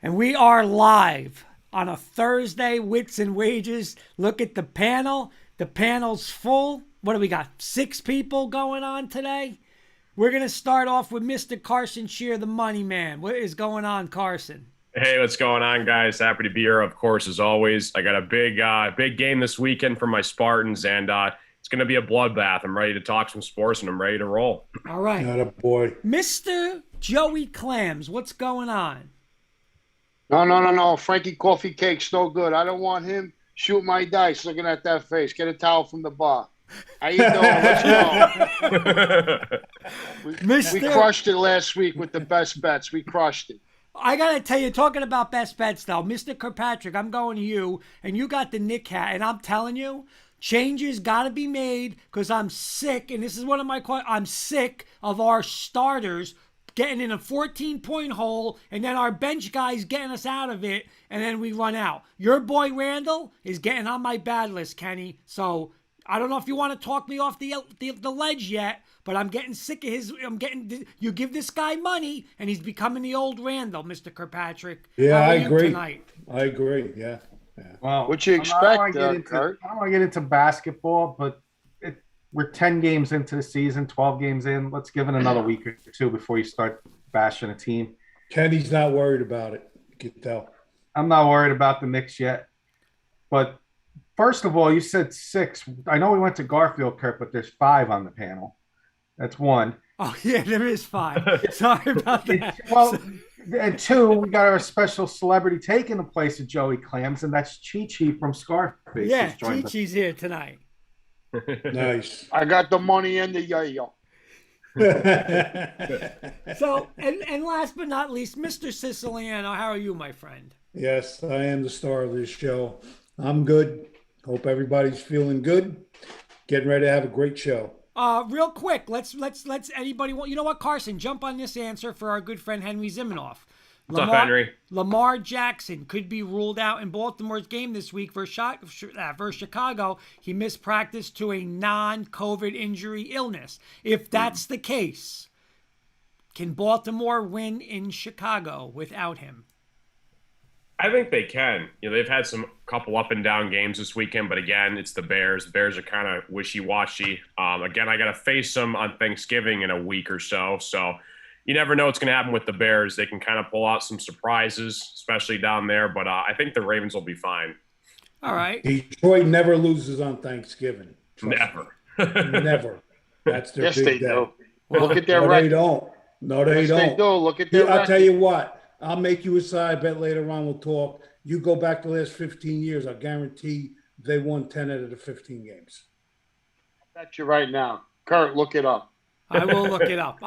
And we are live on a Thursday, Wits and Wagers. Look at the panel. The panel's full. What do we got? 6 people going on today? We're going to start off with Mr. Carson Shear, the money man. What is going on, Carson? Hey, what's going on, guys? Happy to be here, of course, as always. I got a big game this weekend for my Spartans, and it's going to be a bloodbath. I'm ready to talk some sports, and I'm ready to roll. All right. Not a boy. Mr. Joey Clams, what's going on? No. Frankie Coffee Cake's no good. I don't want him shoot my dice looking at that face. Get a towel from the bar. How you doing? Let's go. We crushed it last week with the best bets. We crushed it. I got to tell you, talking about best bets, though, Mr. Kirkpatrick, I'm going to you, and you got the Nick hat, and I'm telling you, changes got to be made because I'm sick, and this is one of my questions. I'm sick of our starters getting in a 14-point hole, and then our bench guys getting us out of it, and then we run out. Your boy Randall is getting on my bad list, Kenny, so I don't know if you want to talk me off the ledge yet, but I'm getting sick of you give this guy money, and he's becoming the old Randall, Mr. Kirkpatrick. Yeah, I agree. Tonight? I agree, yeah. Well, what you expect, I don't Kurt? want to get into basketball, but we're 10 games into the season, 12 games in. Let's give it another week or two before you start bashing a team. Kenny's not worried about it. You can tell. I'm not worried about the Knicks yet. But first of all, you said 6. I know we went to Garfield, Kurt, but there's 5 on the panel. That's 1. Oh, yeah, there is 5. Sorry about that. Well, and 2, we got our special celebrity taking the place of Joey Clams, and that's Chi-Chi from Scarface. Yeah, Chi-Chi's here tonight. Nice. I got the money and the yo-yo. So, and last but not least, Mr. Siciliano, how are you, my friend? Yes, I am the star of this show. I'm good. Hope everybody's feeling good. Getting ready to have a great show. Real quick, let's anybody want, you know what, Carson, jump on this answer for our good friend Henry Zimenoff. What's up, Henry? Lamar Jackson could be ruled out in Baltimore's game this week versus Chicago. He missed practice to a non-COVID injury illness. If that's the case, can Baltimore win in Chicago without him? I think they can. They've had some couple up and down games this weekend, but again, it's the Bears. The Bears are kind of wishy-washy. Again, I got to face them on Thanksgiving in a week or so. So you never know what's going to happen with the Bears. They can kind of pull out some surprises, especially down there. But I think the Ravens will be fine. All right. Detroit never loses on Thanksgiving. Never. Never. That's their Yes, big they day. do. Look at their No, record. they don't. No, they Yes, don't. they do. Look at their I'll tell record. you what. I'll make you a side bet later on. We'll talk. You go back the last 15 years. I guarantee they won 10 out of the 15 games. I bet you right now. Kurt, look it up. I will look it up.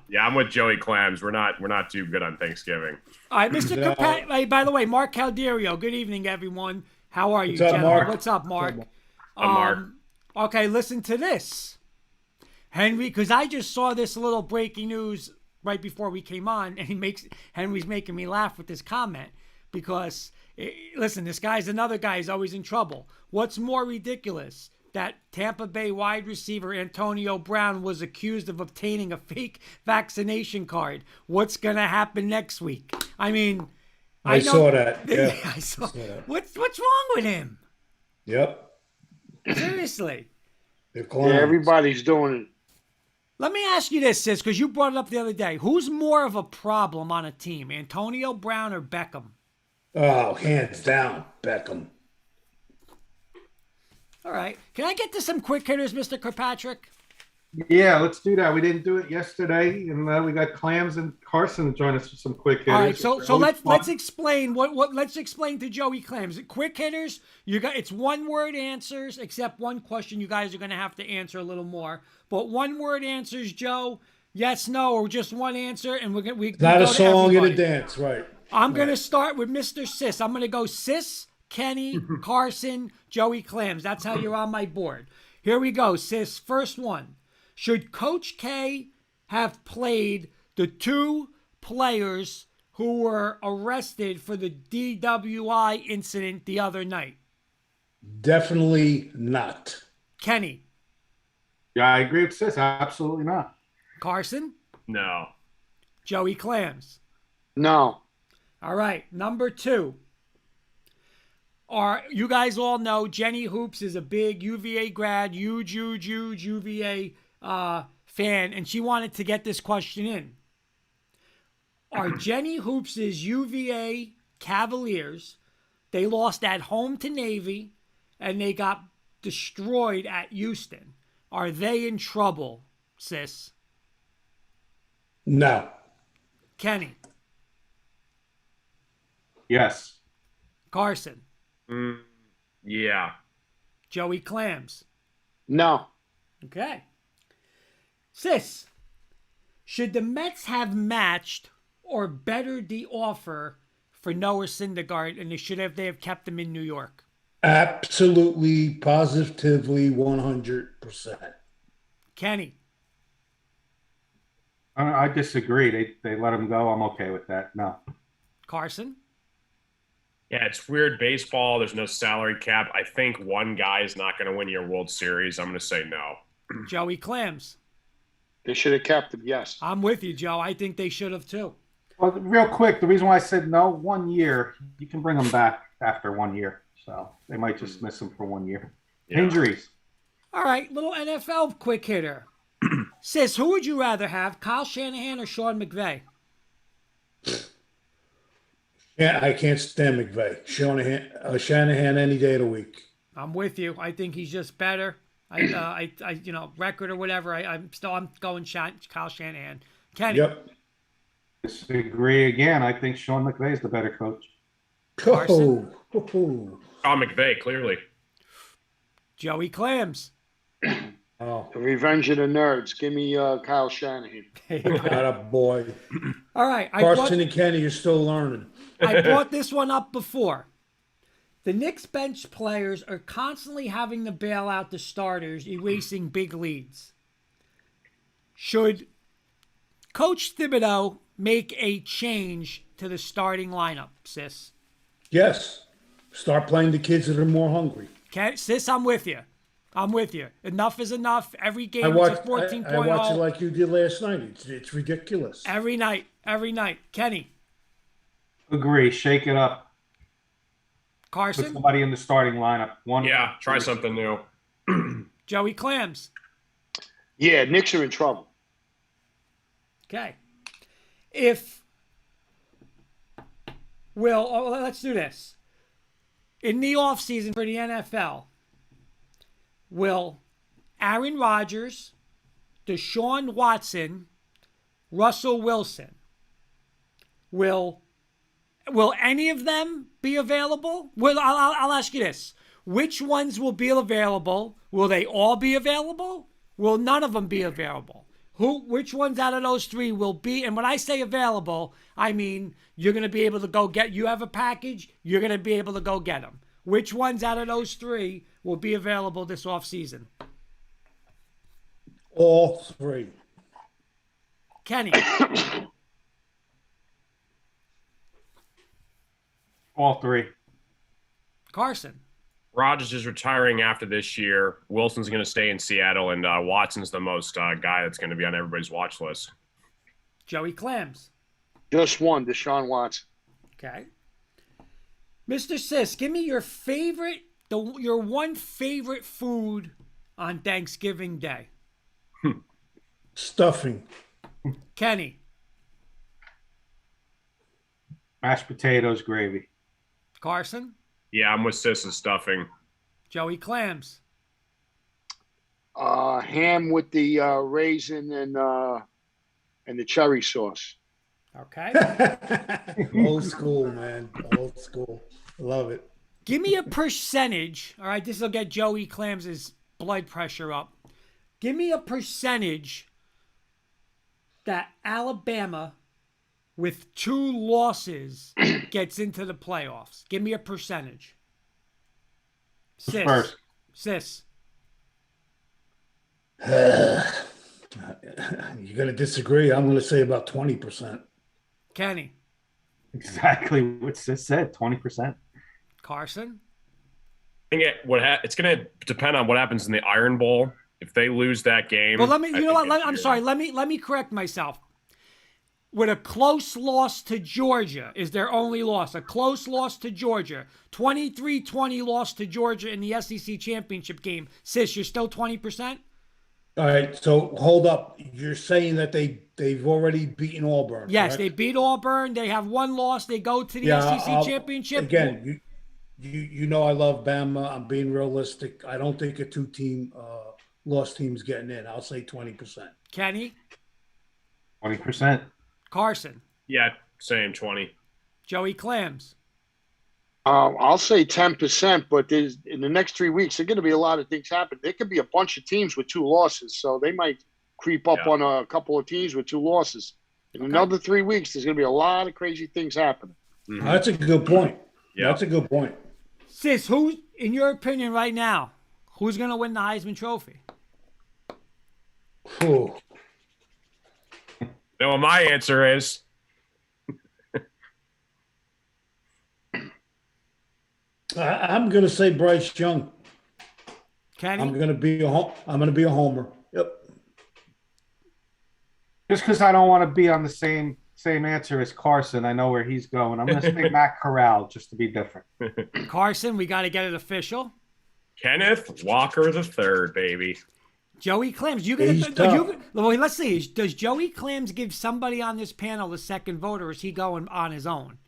Yeah, I'm with Joey Clams. We're not too good on Thanksgiving. All right, Mr. Kirkpatrick. Hey, by the way, Mark Calderio. Good evening, everyone. How are you, What's up, gentlemen? Mark? What's up, Mark? I'm Mark. Okay, listen to this, Henry, because I just saw this little breaking news right before we came on, and Henry's making me laugh with this comment because, listen, this guy's another guy who's always in trouble. What's more ridiculous? That Tampa Bay wide receiver Antonio Brown was accused of obtaining a fake vaccination card. What's going to happen next week? I mean, I saw that. Yeah, I saw that. What's wrong with him? Yep. Seriously. They're clowns. Yeah, everybody's doing it. Let me ask you this, sis, because you brought it up the other day. Who's more of a problem on a team, Antonio Brown or Beckham? Oh, hands down, Beckham. All right. Can I get to some quick hitters, Mr. Kirkpatrick? Yeah, let's do that. We didn't do it yesterday, and we got Clams and Carson to join us for some quick hitters. All right, so let's explain let's explain to Joey Clams. Quick hitters, it's one word answers, except one question you guys are going to have to answer a little more. But one word answers, Joe, yes, no, or just one answer, and we Not go a to song and a everybody. dance, right? I'm going to start with Mr. Sis. I'm going to go Sis, Kenny, Carson, Joey Clams. That's how you're on my board. Here we go, Sis. First one. Should Coach K have played the 2 players who were arrested for the DWI incident the other night? Definitely not. Kenny. Yeah, I agree with Sis. Absolutely not. Carson. No. Joey Clams. No. All right, number 2. You guys all know Jenny Hoops is a big UVA grad, huge UVA fan, and she wanted to get this question in. Are Jenny Hoops' UVA Cavaliers, they lost at home to Navy, and they got destroyed at Houston. Are they in trouble, sis? No. Kenny? Yes. Carson? Yeah. Joey Clams? No. Okay. Sis, should the Mets have matched or bettered the offer for Noah Syndergaard, and they have kept him in New York? Absolutely, positively, 100%. Kenny? I disagree. They let him go. I'm okay with that. No. Carson? Yeah, it's weird baseball. There's no salary cap. I think one guy is not going to win your World Series. I'm going to say no. Joey Clams? They should have kept him, yes. I'm with you, Joe. I think they should have too. Well, real quick, the reason why I said no, 1 year, you can bring him back after 1 year. So they might just miss him for 1 year. Yeah. Injuries. All right, little NFL quick hitter. Sis, who would you rather have, Kyle Shanahan or Sean McVay? Yeah, I can't stand McVay. Shanahan any day of the week. I'm with you. I think he's just better. Record or whatever. I'm going Kyle Shanahan. Kenny? Yep. Disagree again. I think Sean McVay is the better coach. Carson? Oh. Sean McVay, clearly. Joey Clams? Oh, The Revenge of the Nerds. Give me Kyle Shanahan. got a boy. All right. Carson and Kenny, you're still learning. I brought this one up before. The Knicks bench players are constantly having to bail out the starters, erasing big leads. Should Coach Thibodeau make a change to the starting lineup, sis? Yes. Start playing the kids that are more hungry. Okay, sis, I'm with you. I'm with you. Enough is enough. Every game I is watch, a 14 I watch it like you did last night. It's ridiculous. Every night. Kenny? Agree. Shake it up. Put Carson? somebody in the starting lineup. Yeah, try something new. Joey Clams? Yeah, Knicks are in trouble. Okay. Let's do this. In the offseason for the NFL, will Aaron Rodgers, Deshaun Watson, Russell Wilson, will any of them be available? Well, I'll ask you this. Which ones will be available? Will they all be available? Will none of them be available? Which ones out of those 3 will be? And when I say available, I mean you're going to be able to go get. You have a package. You're going to be able to go get them. Which ones out of those 3 will be available this offseason? All 3. Kenny? All 3. Carson? Rodgers is retiring after this year. Wilson's going to stay in Seattle, and Watson's the most guy that's going to be on everybody's watch list. Joey Clams? Just one, Deshaun Watson. Okay. Mr. Sis, give me your your one favorite food on Thanksgiving Day. Stuffing. Kenny? Mashed potatoes, gravy. Carson? Yeah, I'm with Sis's stuffing. Joey Clams? Ham with the raisin and the cherry sauce. Okay. Old school, man. Old school. Love it. Give me a percentage. All right, this will get Joey Clams' blood pressure up. Give me a percentage that Alabama, with 2 losses, gets into the playoffs. Give me a percentage. Sis. First. Sis. You're going to disagree. I'm going to say about 20%. Kenny. Exactly what Sis said. 20%. Carson. I think it's going to depend on what happens in the Iron Bowl. If they lose that game, Well, let me correct myself. with a close loss to Georgia is their only loss. A close loss to Georgia. 23-20 loss to Georgia in the SEC championship game. Sis, you're still 20%? All right, so hold up. You're saying that they've already beaten Auburn? Yes, correct? they beat Auburn. They have one loss. They go to the SEC championship. Again, you know I love Bama. I'm being realistic. I don't think a two-team lost team's getting in. I'll say 20%. Kenny? 20%. Carson? Yeah, same 20. Joey Clams? I'll say 10%, but in the next 3 weeks, there's going to be a lot of things happen. There could be a bunch of teams with 2 losses, so they might creep up on a couple of teams with 2 losses. In another 3 weeks, there's going to be a lot of crazy things happening. Mm-hmm. That's a good point. Yeah. That's a good point. Sis, who, in your opinion right now, who's going to win the Heisman Trophy? Whew. Now, my answer is I'm going to say Bryce Young. Kenny? I'm going to be a homer. Yep. Just because I don't want to be on the same answer as Carson, I know where he's going. I'm going to say Matt Corral just to be different. Carson, we got to get it official. Kenneth Walker III, baby. Joey Clams, let's see. Does Joey Clams give somebody on this panel the second vote, or is he going on his own?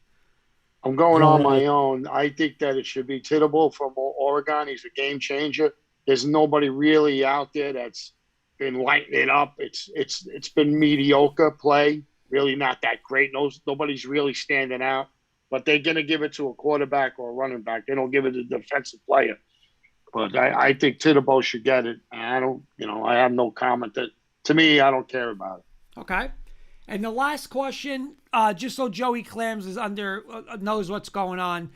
I'm going on my own. I think that it should be Tittable from Oregon. He's a game changer. There's nobody really out there that's been lighting it up. It's been mediocre play, really not that great. Nobody's really standing out. But they're going to give it to a quarterback or a running back. They don't give it to a defensive player. But I think Tittable should get it. I have no comment. To me, I don't care about it. Okay. And the last question, just so Joey Clams is knows what's going on.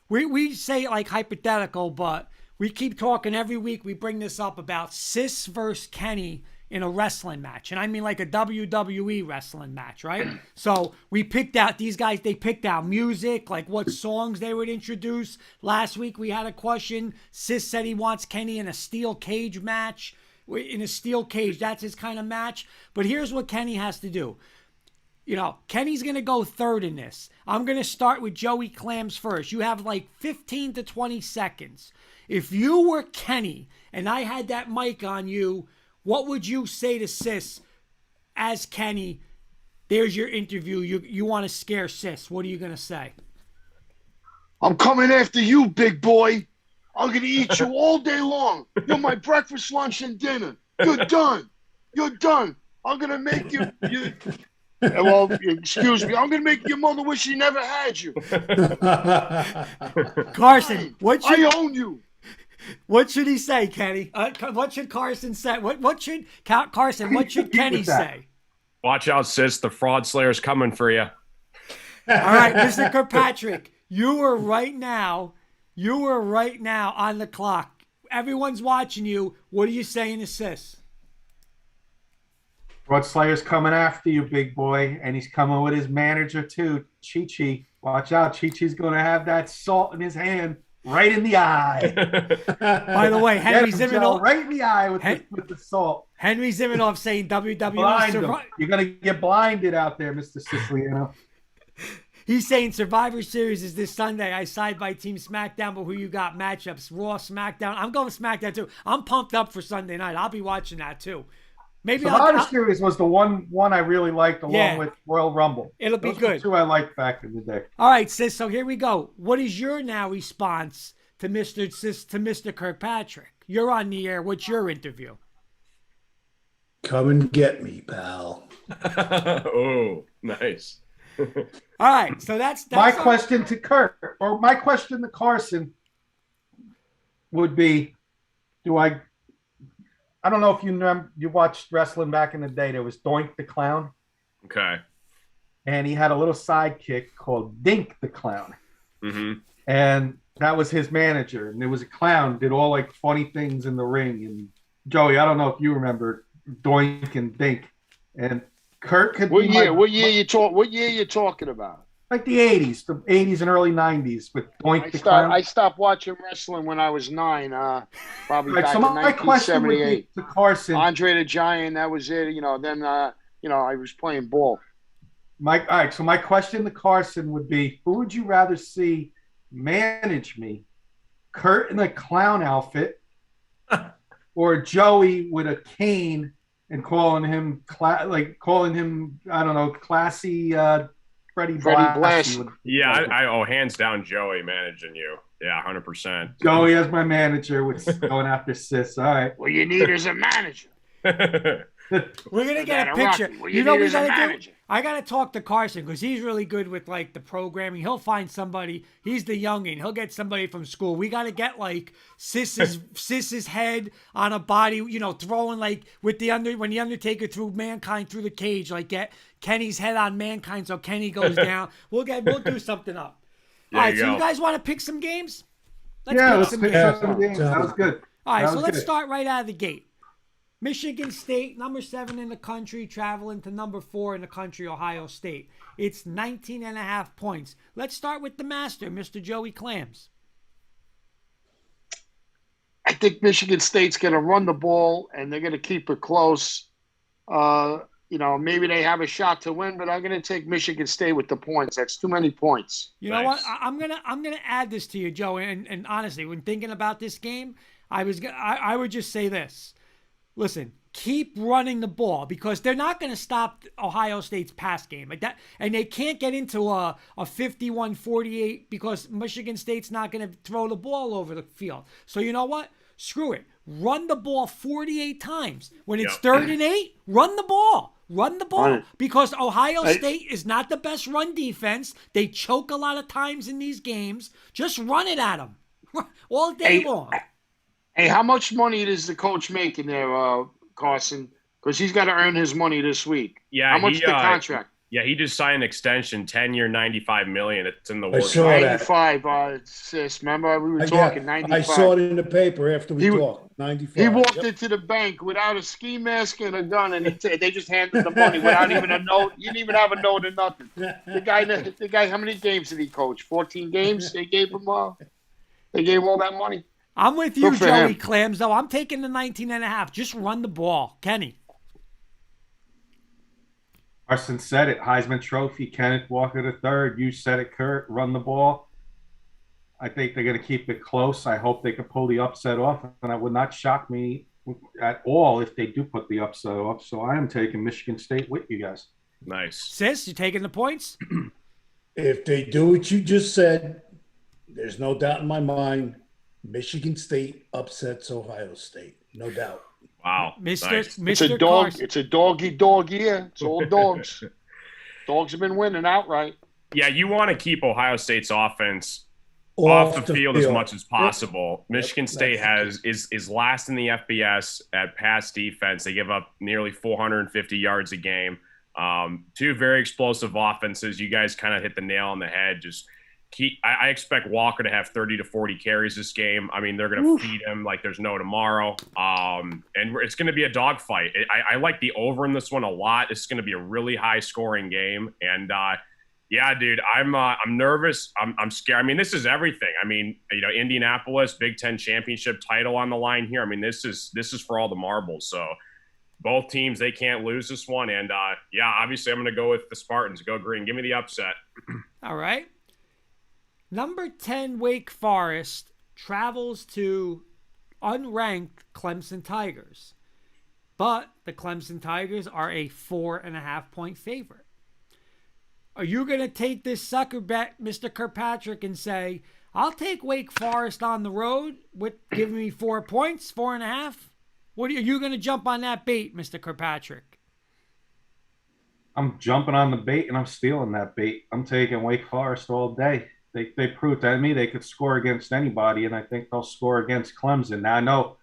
We say it like hypothetical, but we keep talking every week. We bring this up about Sis versus Kenny in a wrestling match. And I mean like a WWE wrestling match, right? So we picked out these guys. They picked out music, like what songs they would introduce. Last week we had a question. Sis said he wants Kenny in a steel cage match. In a steel cage, that's his kind of match. But here's what Kenny has to do. Kenny's going to go third in this. I'm going to start with Joey Clams first. You have like 15 to 20 seconds. If you were Kenny and I had that mic on you, what would you say to Sis as Kenny? There's your interview. You want to scare Sis. What are you going to say? I'm coming after you, big boy. I'm going to eat you all day long. You're my breakfast, lunch, and dinner. You're done. You're done. I'm going to make you well, excuse me. I'm going to make your mother wish she never had you. Carson, I own you. What should he say, Kenny? What should Carson say? What should Kenny say? Watch out, Sis. The fraud slayer's coming for you. All right, Mr. Kirkpatrick, you are right now on the clock. Everyone's watching you. What are you saying to Sis? Rod Slayer's coming after you, big boy, and he's coming with his manager too, Chi-Chi. Watch out, Chi-Chi's going to have that salt in his hand right in the eye. By the way, Henry Ziminoff right in the eye with the salt. Henry Ziminoff saying WWE. You're going to get blinded out there, Mr. Siciliano. He's saying Survivor Series is this Sunday. I side by Team SmackDown, but who you got? Matchups, Raw, SmackDown. I'm going SmackDown too. I'm pumped up for Sunday night. I'll be watching that too. Maybe Survivor Series was the one I really liked along with Royal Rumble. It'll be good. Those were 2 I liked back in the day. All right, Sis. So here we go. What is your now response to Mr. Kirkpatrick? You're on the air. What's your interview? Come and get me, pal. Oh, nice. All right, so that's my question to Kirk, or my question to Carson would be, I don't know if you remember, you watched wrestling back in the day. There was Doink the Clown. Okay. And he had a little sidekick called Dink the Clown. Mm-hmm. And that was his manager. And there was a clown, did all like funny things in the ring. And Joey, I don't know if you remember Doink and Dink. And Kirk could What year you talking about? Like the 80s and early 90s with Doink the Clown. I stopped watching wrestling when I was 9, probably back in my question would be 1978. to Carson. Andre the Giant, that was it. Then I was playing ball. All right. So my question to Carson would be: who would you rather see manage me, Kurt in a clown outfit, or Joey with a cane and calling him I don't know, classy Freddie Blassie? Yeah, hands down, Joey managing you. Yeah, 100%. Joey as my manager with going after Sis. All right. What you need is a manager. We're gonna get a picture. You know what we gotta do? I gotta talk to Carson because he's really good with like the programming. He'll find somebody. He's the youngin. He'll get somebody from school. We gotta get like Sis's head on a body. You know, throwing like with when the Undertaker threw Mankind through the cage. Like get Kenny's head on Mankind so Kenny goes down. We'll do something up. All right. So you guys want to pick some games? Let's pick some games. That was good. All right. So let's start right out of the gate. Michigan State, number 7 in the country, traveling to number 4 in the country, Ohio State. It's 19.5 points. Let's start with the master, Mr. Joey Clams. I think Michigan State's going to run the ball, and they're going to keep it close. Maybe they have a shot to win, but I'm going to take Michigan State with the points. That's too many points. You know what? I'm gonna add this to you, Joey. And honestly, when thinking about this game, I would just say this. Listen, keep running the ball because they're not going to stop Ohio State's pass game like that. And they can't get into a 51-48 because Michigan State's not going to throw the ball over the field. So you know what? Screw it. Run the ball 48 times. When it's 3rd and 8, run the ball. Run the ball because Ohio State is not the best run defense. They choke a lot of times in these games. Just run it at them all day long. Hey, how much money does the coach make in there, Carson? Because he's got to earn his money this week. Yeah, how much the contract? Yeah, he just signed an extension, 10-year, $95 million. It's in the works. I saw 95, sis. Remember we were talking 95. I saw it in the paper after we talked. 95. He walked into the bank without a ski mask and a gun, and they just handed the money without even a note. He didn't even have a note or nothing. The guy. How many games did he coach? 14 games. They gave him all that money. I'm with you, Joey Clams, though. I'm taking the 19.5. Just run the ball. Kenny. Carson said it. Heisman Trophy, Kenneth Walker III. You said it, Kurt. Run the ball. I think they're going to keep it close. I hope they can pull the upset off. And it would not shock me at all if they do put the upset off. So I am taking Michigan State with you guys. Nice. Sis, you taking the points? If they do what you just said, there's no doubt in my mind. Michigan State upsets Ohio State, no doubt. Wow, Mr. It's a dog. Carson. It's a dog year. It's all dogs. Dogs have been winning outright. Yeah, you want to keep Ohio State's offense off the field as much as possible. Michigan State is last in the FBS at pass defense. They give up nearly 450 yards a game. Two very explosive offenses. You guys kind of hit the nail on the head. Just I expect Walker to have 30 to 40 carries this game. I mean, they're going to feed him like there's no tomorrow. And it's going to be a dogfight. I like the over in this one a lot. It's going to be a really high scoring game. And yeah, dude, I'm nervous. I'm scared. I mean, this is everything. I mean, Indianapolis, Big Ten championship title on the line here. I mean, this is for all the marbles. So both teams, they can't lose this one. And yeah, obviously I'm going to go with the Spartans. Go green. Give me the upset. All right. Number 10, Wake Forest, travels to unranked Clemson Tigers. But the Clemson Tigers are a 4.5-point favorite. Are you going to take this sucker bet, Mr. Kirkpatrick, and say, I'll take Wake Forest on the road with giving me 4 points, 4.5? Are you going to jump on that bait, Mr. Kirkpatrick? I'm jumping on the bait, and I'm stealing that bait. I'm taking Wake Forest all day. They proved to me they could score against anybody, and I think they'll score against Clemson. Now, I know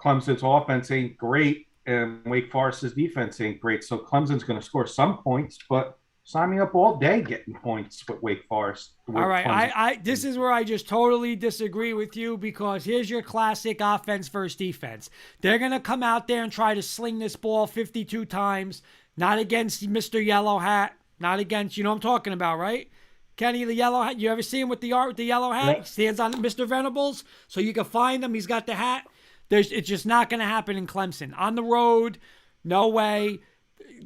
Clemson's offense ain't great, and Wake Forest's defense ain't great, so Clemson's going to score some points, but sign me up all day getting points with Wake Forest. All right, this is where I just totally disagree with you because here's your classic offense versus defense. They're going to come out there and try to sling this ball 52 times, not against Mr. Yellow Hat, not against, you know what I'm talking about, right? Kenny, the yellow hat. You ever see him with the yellow hat? He stands on Mr. Venables, so you can find him. He's got the hat. It's just not going to happen in Clemson. On the road, no way.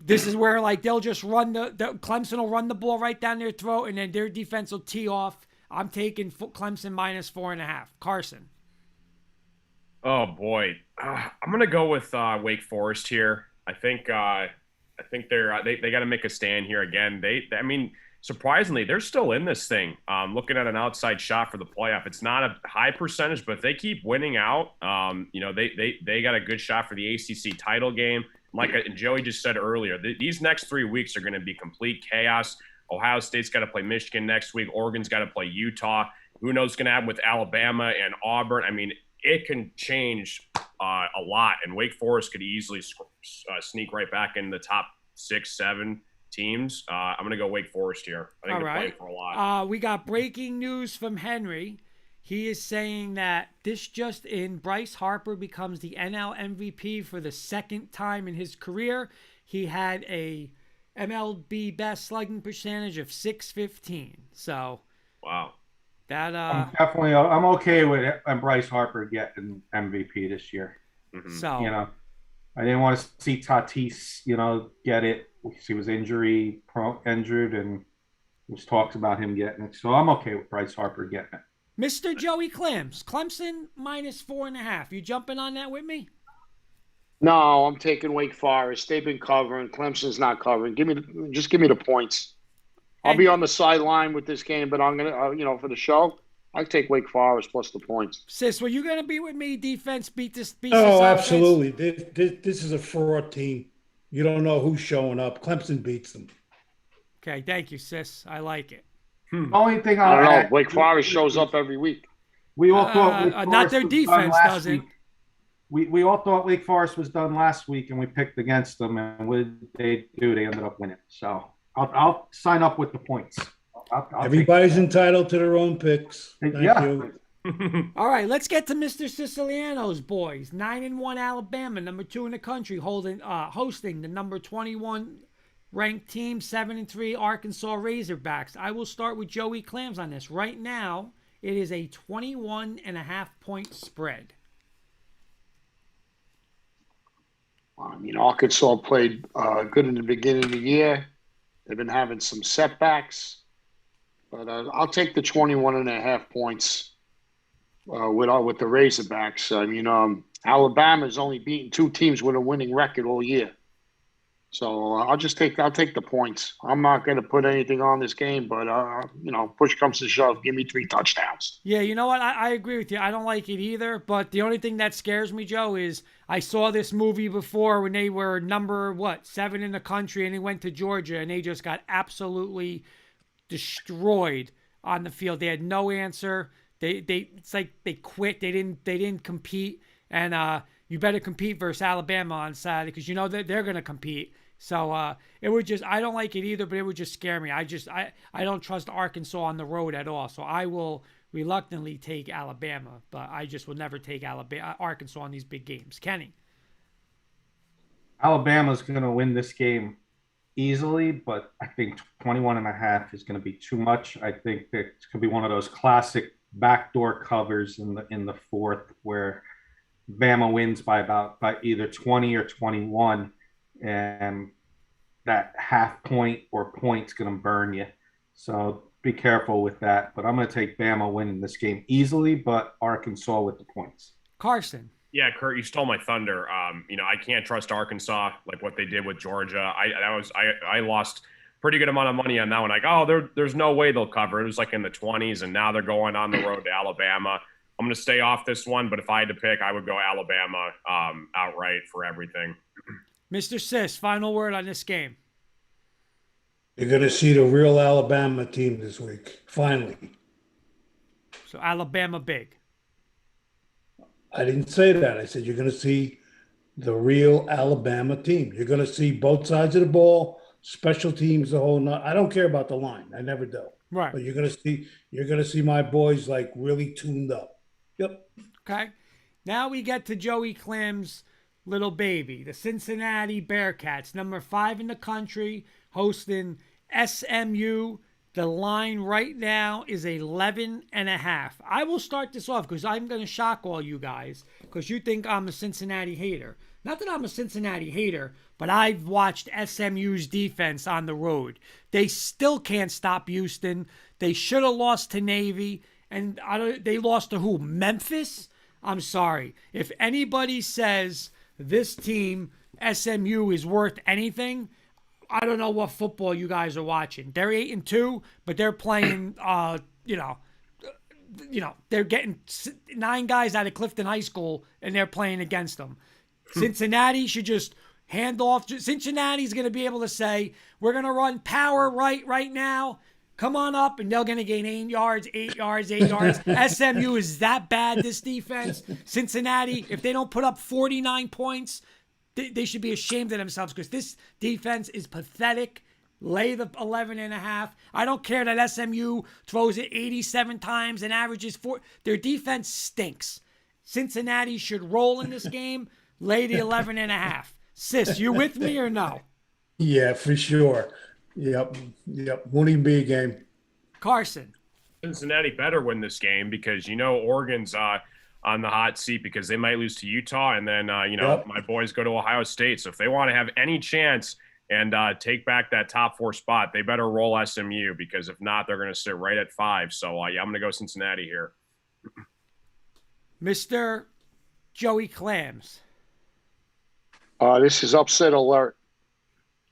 this is where like they'll just run the Clemson will run the ball right down their throat, and then their defense will tee off. I'm taking Clemson minus 4.5. Carson. Oh boy, I'm gonna go with Wake Forest here. I think they got to make a stand here again. I mean, surprisingly, they're still in this thing. Looking at an outside shot for the playoff, it's not a high percentage, but if they keep winning out, they got a good shot for the ACC title game. Like Joey just said earlier, these next 3 weeks are going to be complete chaos. Ohio State's got to play Michigan next week. Oregon's got to play Utah. Who knows what's going to happen with Alabama and Auburn? I mean, it can change a lot, and Wake Forest could easily sneak right back in the top 6, 7 teams. I'm going to go Wake Forest here. I think they're playing for a lot. We got breaking news from Henry. He is saying that this just in, Bryce Harper becomes the NL MVP for the second time in his career. He had a MLB best slugging percentage of .615. So, wow. That I'm okay with Bryce Harper getting MVP this year. Mm-hmm. So I didn't want to see Tatis, get it. He was injured, and there's talks about him getting it. So I'm okay with Bryce Harper getting it. Mr. Joey Clams, Clemson minus 4.5. You jumping on that with me? No, I'm taking Wake Forest. They've been covering. Clemson's not covering. Give me the points. I'll be on the sideline with this game, but I'm gonna, for the show, I take Wake Forest plus the points. Sis, were you gonna be with me? Defense beat this. Oh, absolutely. This is a fraud team. You don't know who's showing up. Clemson beats them. Okay, thank you, sis. I like it. The only thing I don't know. Wake Forest shows up every week. We all thought not their defense doesn't. We all thought Wake Forest was done last week, and we picked against them. And what did they do? They ended up winning. So I'll sign up with the points. Everybody's entitled to their own picks. Thank you. All right, let's get to Mr. Siciliano's boys. 9-1 Alabama, number 2 in the country, hosting the number 21 ranked team, 7-3 Arkansas Razorbacks. I will start with Joey Clams on this. Right now, it is a 21.5 point spread. Arkansas played good in the beginning of the year. They've been having some setbacks, but I'll take the 21.5 points with the Razorbacks. I mean, Alabama's only beaten 2 teams with a winning record all year. So I'll take the points. I'm not going to put anything on this game, but push comes to shove, give me 3 touchdowns. Yeah, you know what? I agree with you. I don't like it either. But the only thing that scares me, Joe, is I saw this movie before when they were number 7 in the country, and they went to Georgia, and they just got absolutely destroyed on the field. They had no answer. It's like they quit. They didn't compete, and you better compete versus Alabama on Saturday because you know that they're going to compete. So it would just, I don't like it either, but it would just scare me. I don't trust Arkansas on the road at all. So I will reluctantly take Alabama, but I just will never take Arkansas on these big games. Kenny. Alabama's going to win this game easily, but I think 21.5 is going to be too much. I think that it's going to be one of those classic backdoor covers in the fourth where Bama wins by either 20 or 21, and that half point or point's going to burn you. So be careful with that. But I'm going to take Bama winning this game easily, but Arkansas with the points. Carson. Yeah, Kurt, you stole my thunder. I can't trust Arkansas like what they did with Georgia. I lost pretty good amount of money on that one. Like, there's no way they'll cover. It was like in the 20s, and now they're going on the road to Alabama. I'm going to stay off this one, but if I had to pick, I would go Alabama outright for everything. Mr. Sis, final word on this game. You're going to see the real Alabama team this week, finally. So Alabama big. I didn't say that. I said you're going to see the real Alabama team. You're going to see both sides of the ball, special teams, the whole I don't care about the line. I never do. Right. But you're going to see my boys like really tuned up. Yep. Okay. Now we get to Joey Clem's little baby, the Cincinnati Bearcats, number 5 in the country, hosting SMU, The line right now is 11.5. I will start this off because I'm going to shock all you guys because you think I'm a Cincinnati hater. Not that I'm a Cincinnati hater, but I've watched SMU's defense on the road. They still can't stop Houston. They should have lost to Navy, and they lost to who? Memphis? I'm sorry. If anybody says this team, SMU, is worth anything, I don't know what football you guys are watching. They're 8-2, but they're playing, they're getting 9 guys out of Clifton High School, and they're playing against them. Cincinnati should just hand off. Cincinnati's going to be able to say, we're going to run power right now. Come on up, and they're going to gain 8 yards. SMU is that bad, this defense. Cincinnati, if they don't put up 49 points, they should be ashamed of themselves because this defense is pathetic. Lay the 11.5. I don't care that SMU throws it 87 times and averages 4. Their defense stinks. Cincinnati should roll in this game. Lay the 11.5. Sis, you with me or no? Yeah, for sure. Yep. Won't even be a game. Carson. Cincinnati better win this game because Oregon's on the hot seat because they might lose to Utah, and then my boys go to Ohio State. So if they want to have any chance and take back that top 4 spot, they better roll SMU because if not, they're going to sit right at 5. So I'm going to go Cincinnati here. Mr. Joey Clams. This is upset alert.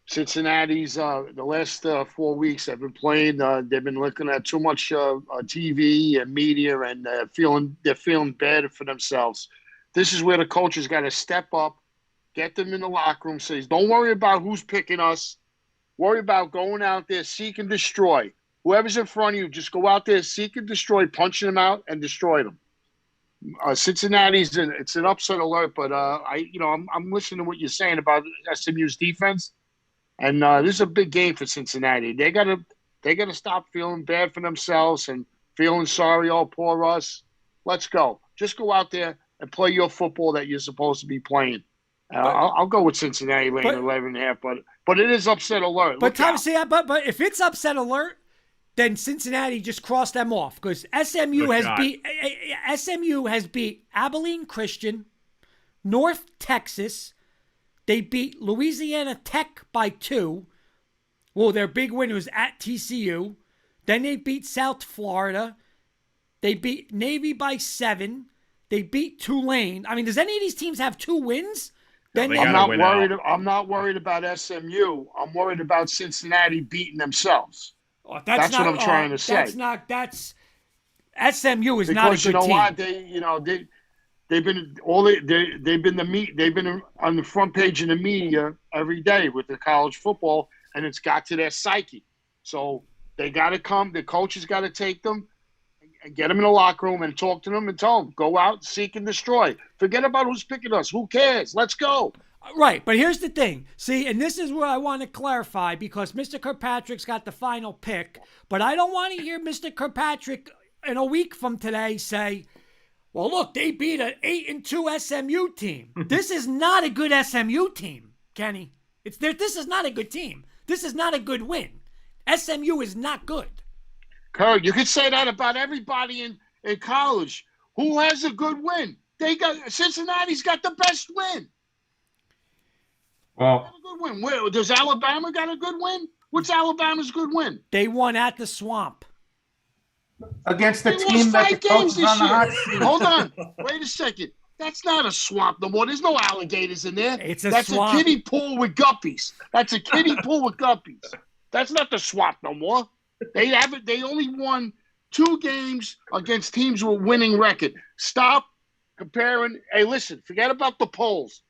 Cincinnati's the last 4 weeks have been playing. They've been looking at too much TV and media, and they're feeling bad for themselves. This is where the coaches got to step up, get them in the locker room, says, don't worry about who's picking us. Worry about going out there, seek and destroy. Whoever's in front of you, just go out there, seek and destroy, punching them out and destroy them. Cincinnati's it's an upset alert, but I'm listening to what you're saying about SMU's defense. And this is a big game for Cincinnati. They gotta stop feeling bad for themselves and feeling sorry, oh, poor us. Let's go. Just go out there and play your football that you're supposed to be playing. I'll go with Cincinnati laying 11.5, but it is upset alert. But Tom, see, but if it's upset alert, then Cincinnati just crossed them off because SMU has beat Abilene Christian, North Texas. They beat Louisiana Tech by 2. Well, their big win was at TCU. Then they beat South Florida. They beat Navy by 7. They beat Tulane. I mean, does any of these teams have 2 wins? I'm not worried about SMU. I'm worried about Cincinnati beating themselves. Oh, that's what I'm trying to say. SMU is not a good team. Because you know what? They've been on the front page in the media every day with the college football, and it's got to their psyche. So they got to come. The coaches got to take them and get them in the locker room and talk to them and tell them, go out, seek and destroy. Forget about who's picking us. Who cares? Let's go. Right, but here's the thing. See, and this is where I want to clarify because Mr. Kirkpatrick's got the final pick, but I don't want to hear Mr. Kirkpatrick in a week from today say, well, look, they beat an 8-2 SMU team. This is not a good SMU team, Kenny. This is not a good team. This is not a good win. SMU is not good. Kurt, you could say that about everybody in college. Who has a good win? Cincinnati's got the best win. Well, a good win. Does Alabama got a good win? What's Alabama's good win? They won at the Swamp. Against the team that the coach is on the hot seat. Hold on. Wait a second. That's not a swamp no more. There's no alligators in there. That's swamp. A kiddie pool with guppies. That's a kiddie pool with guppies. That's not the swamp no more. They only won 2 games against teams with winning record. Stop comparing. Hey, listen, forget about the polls.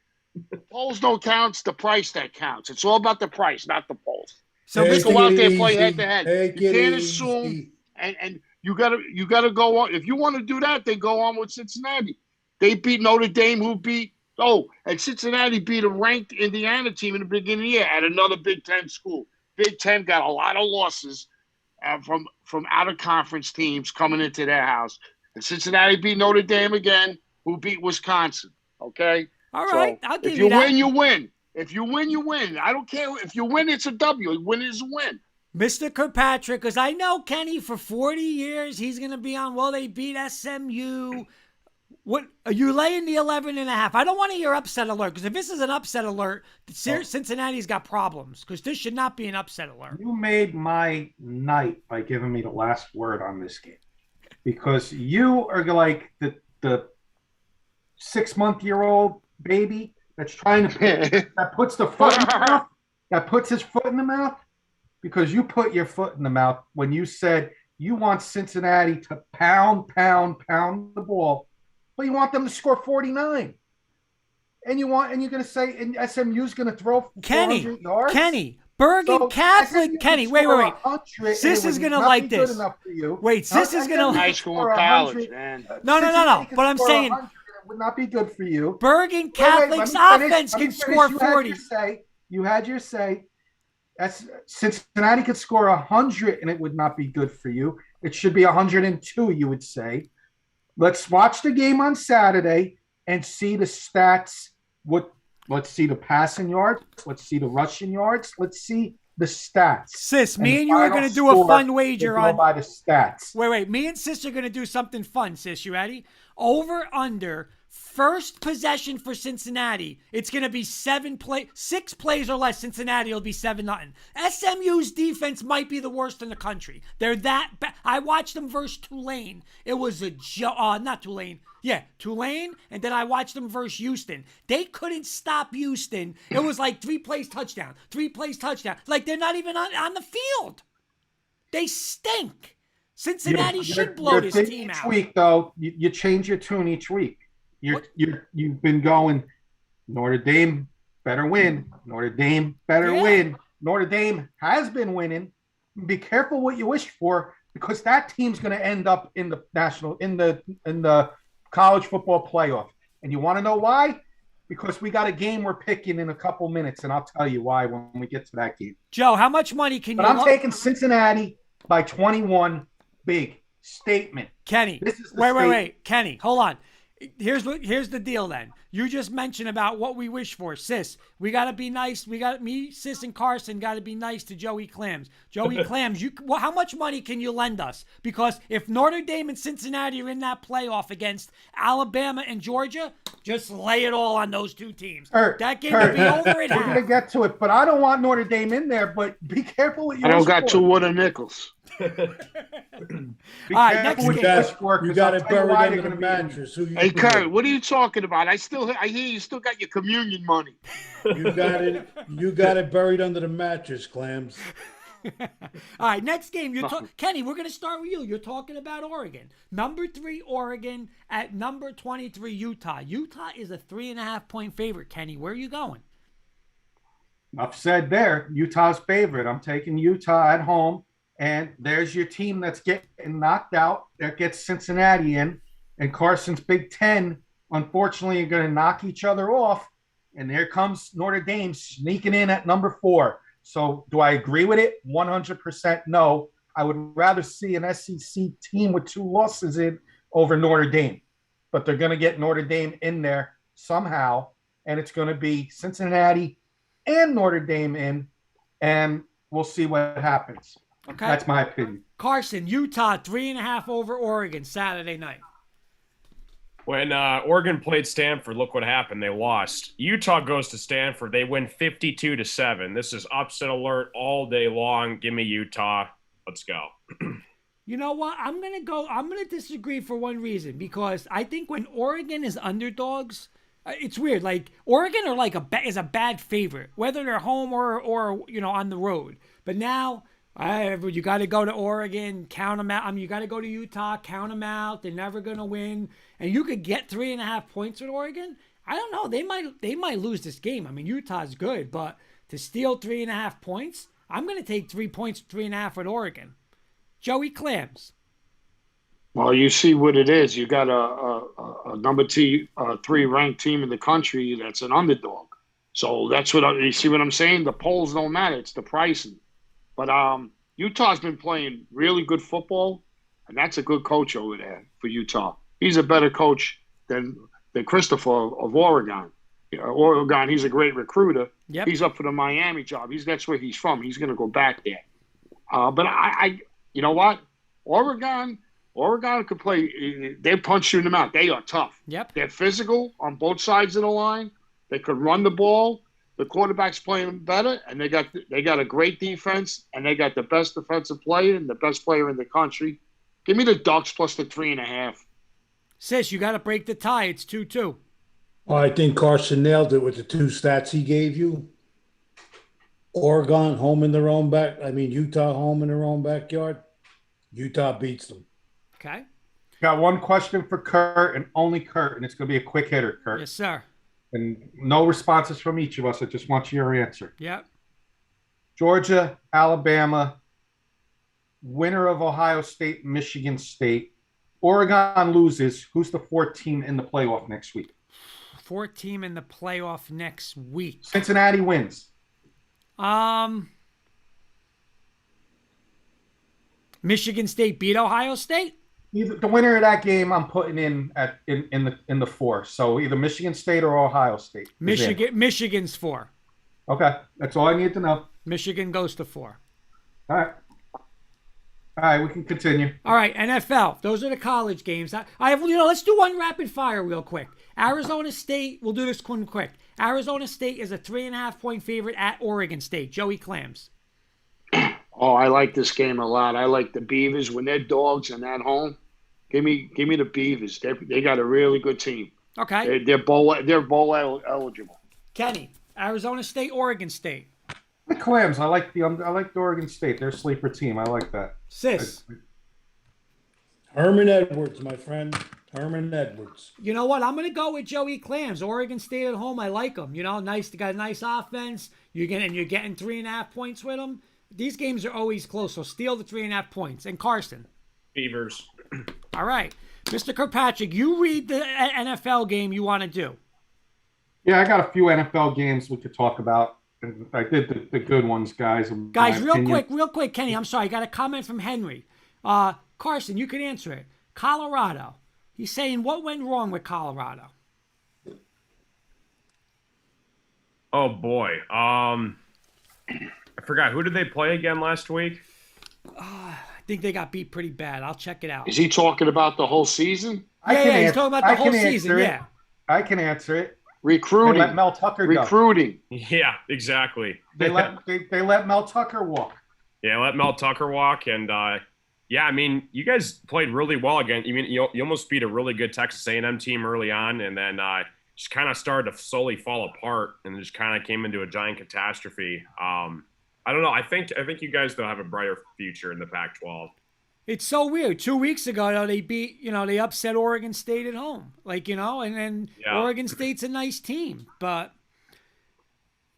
The polls don't count. It's the price that counts. It's all about the price, not the polls. So let's go out there and play head to head. You can't assume and you gotta go on. If you want to do that, then go on with Cincinnati. They beat Notre Dame, and Cincinnati beat a ranked Indiana team in the beginning of the year at another Big Ten school. Big Ten got a lot of losses from out of conference teams coming into their house. And Cincinnati beat Notre Dame again, who beat Wisconsin. Okay? All right, so I'll give you that. If you win, you win. If you win, you win. I don't care. If you win, it's a W. A win is a win. Mr. Kirkpatrick, because I know Kenny for 40 years, he's going to be on, well, they beat SMU. What are you laying the 11.5? I don't want to hear upset alert, because if this is an upset alert, Cincinnati's got problems, because this should not be an upset alert. You made my night by giving me the last word on this game, because you are like the 6-month-old baby that's trying to that puts the foot in the mouth, that puts his foot in the mouth, because you put your foot in the mouth when you said you want Cincinnati to pound the ball, but you want them to score 49. And you're going to say and SMU's going to throw 400 yards? Kenny, Bergen Catholic. Kenny, wait. Sis is going to like this. Wait, Sis is going to high school and college, man. No. But I'm saying it would not be good for you. Bergen Catholic's offense can score 40. You had your say. Cincinnati could score 100 and it would not be good for you. It should be 102, you would say. Let's watch the game on Saturday and see the stats. Let's see the passing yards. Let's see the rushing yards. Let's see the stats. Sis, me and you are going to do a fun wager on by the stats. Wait. Me and Sis are going to do something fun, Sis. You ready? Over under first possession for Cincinnati. It's going to be 6 plays or less. Cincinnati will be 7-0. SMU's defense might be the worst in the country. They're that bad. I watched them versus Tulane. It was a not Tulane. Yeah, Tulane, and then I watched them versus Houston. They couldn't stop Houston. It was like 3 plays touchdown. Like they're not even on the field. They stink. Cincinnati should blow this team out. Each week, though, you change your tune each week. You've been going, Notre Dame better win. Notre Dame better win. Notre Dame has been winning. Be careful what you wish for, because that team's going to end up in the college football playoff. And you want to know why? Because we got a game we're picking in a couple minutes, and I'll tell you why when we get to that game. Joe, how much money can you? But I'm taking Cincinnati by 21. Big statement. Kenny, wait. Kenny, hold on. Here's the deal then. You just mentioned about what we wish for. Sis, we got to be nice. Me, Sis, and Carson got to be nice to Joey Clams. Joey Clams, how much money can you lend us? Because if Notre Dame and Cincinnati are in that playoff against Alabama and Georgia, just lay it all on those 2 teams. That game will be over at half. We're going to get to it, but I don't want Notre Dame in there, but be careful what you I don't got 2 wooden nickels. All right, next game. You got it buried under the mattress. Hey, Kurt, what are you talking about? I hear you still got your communion money. You got it buried under the mattress, Clams. All right, next game. Kenny, we're going to start with you. You're talking about Oregon. Number 3, Oregon at number 23, Utah. Utah is a 3.5-point favorite. Kenny, where are you going? Enough said there. Utah's favorite. I'm taking Utah at home. And there's your team that's getting knocked out. That gets Cincinnati in. And Carson's Big Ten, unfortunately, are going to knock each other off. And there comes Notre Dame sneaking in at number 4. So do I agree with it? 100% no. I would rather see an SEC team with 2 losses in over Notre Dame. But they're going to get Notre Dame in there somehow. And it's going to be Cincinnati and Notre Dame in. And we'll see what happens. Okay. That's my opinion. Carson, Utah, 3.5 over Oregon Saturday night. When Oregon played Stanford, look what happened. They lost. Utah goes to Stanford. They win 52-7. This is upset alert all day long. Give me Utah. Let's go. You know what? I'm going to disagree for one reason, because I think when Oregon is underdogs, it's weird. Like Oregon are is a bad favorite, whether they're home or on the road. But now you got to go to Oregon, count them out. You got to go to Utah, count them out. They're never going to win. And you could get 3.5 points with Oregon. I don't know. They might lose this game. I mean, Utah's good, but to steal 3.5 points, I'm going to take 3 points, 3.5 with Oregon. Joey Clams. Well, you see what it is. You got a number 3 ranked team in the country that's an underdog. So that's you see what I'm saying? The polls don't matter. It's the pricing. But Utah's been playing really good football, and that's a good coach over there for Utah. He's a better coach than Christopher of Oregon. Oregon, he's a great recruiter. Yep. He's up for the Miami job. That's where he's from. He's going to go back there. But you know what? Oregon could play. They punch you in the mouth. They are tough. Yep. They're physical on both sides of the line. They could run the ball. The quarterback's playing better, and they got a great defense, and they got the best defensive player and the best player in the country. Give me the Ducks plus the 3.5. Sis, you got to break the tie. It's 2-2. Well, I think Carson nailed it with the two stats he gave you. Oregon home in their own Utah home in their own backyard. Utah beats them. Okay. Got one question for Kurt and only Kurt, and it's going to be a quick hitter, Kurt. Yes, sir. And no responses from each of us. I just want your answer. Yep. Georgia, Alabama, winner of Ohio State, Michigan State. Oregon loses. Who's the fourth team in the playoff next week? Fourth team in the playoff next week. Cincinnati wins. Michigan State beat Ohio State? Either the winner of that game, I'm putting in the four. So either Michigan State or Ohio State. Michigan's 4. Okay, that's all I need to know. Michigan goes to 4. All right, we can continue. All right, NFL. Those are the college games. I have, let's do one rapid fire real quick. Arizona State. We'll do this one quick. Arizona State is a 3.5-point favorite at Oregon State. Joey Clams. Oh, I like this game a lot. I like the Beavers when they're dogs and at home. Give me the Beavers. They got a really good team. Okay. They're bowl eligible. Kenny, Arizona State, Oregon State. The Clams. I like the Oregon State. They're a sleeper team. I like that. Sis. Herman Edwards, my friend. Herman Edwards. You know what? I'm going to go with Joey Clams. Oregon State at home. I like them. Nice. They got a nice offense. You're getting 3.5 points with them. These games are always close, so steal the 3.5 points. And Carson. Beavers. All right. Mr. Kirkpatrick, you read the NFL game you want to do. Yeah, I got a few NFL games we could talk about. I did the good ones, guys. Guys, real quick, Kenny, I'm sorry. I got a comment from Henry. Carson, you can answer it. Colorado. He's saying, what went wrong with Colorado? Oh, boy. I forgot. Who did they play again last week? I think they got beat pretty bad. I'll check it out. Is he talking about the whole season? Yeah, he's talking about the whole season, yeah. I can answer it. Recruiting. They let Mel Tucker go. Recruiting. Yeah, exactly. They let Mel Tucker walk. Yeah, let Mel Tucker walk. And, you guys played really well again. You almost beat a really good Texas A&M team early on, and then just kind of started to slowly fall apart and just kind of came into a giant catastrophe. I don't know. I think you guys, though, have a brighter future in the Pac-12. It's so weird. 2 weeks ago, though, they upset Oregon State at home. And then Oregon State's a nice team. But,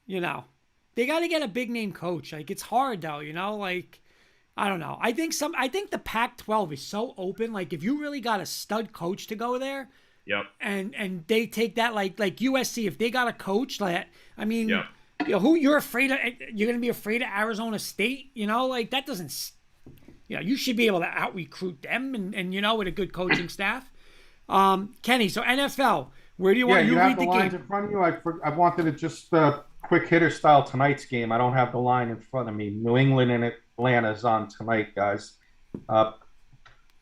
they got to get a big-name coach. It's hard, though, I don't know. I think the Pac-12 is so open. If you really got a stud coach to go there, yep. And they take that, like USC, if they got a coach, yep. Who you're afraid of? You're going to be afraid of Arizona State? That doesn't. You should be able to out-recruit them and with a good coaching staff. Kenny, so NFL, where do you want you read have the lines game? in front of you? I wanted to just quick hitter style tonight's game. I don't have the line in front of me. New England and Atlanta is on tonight, guys.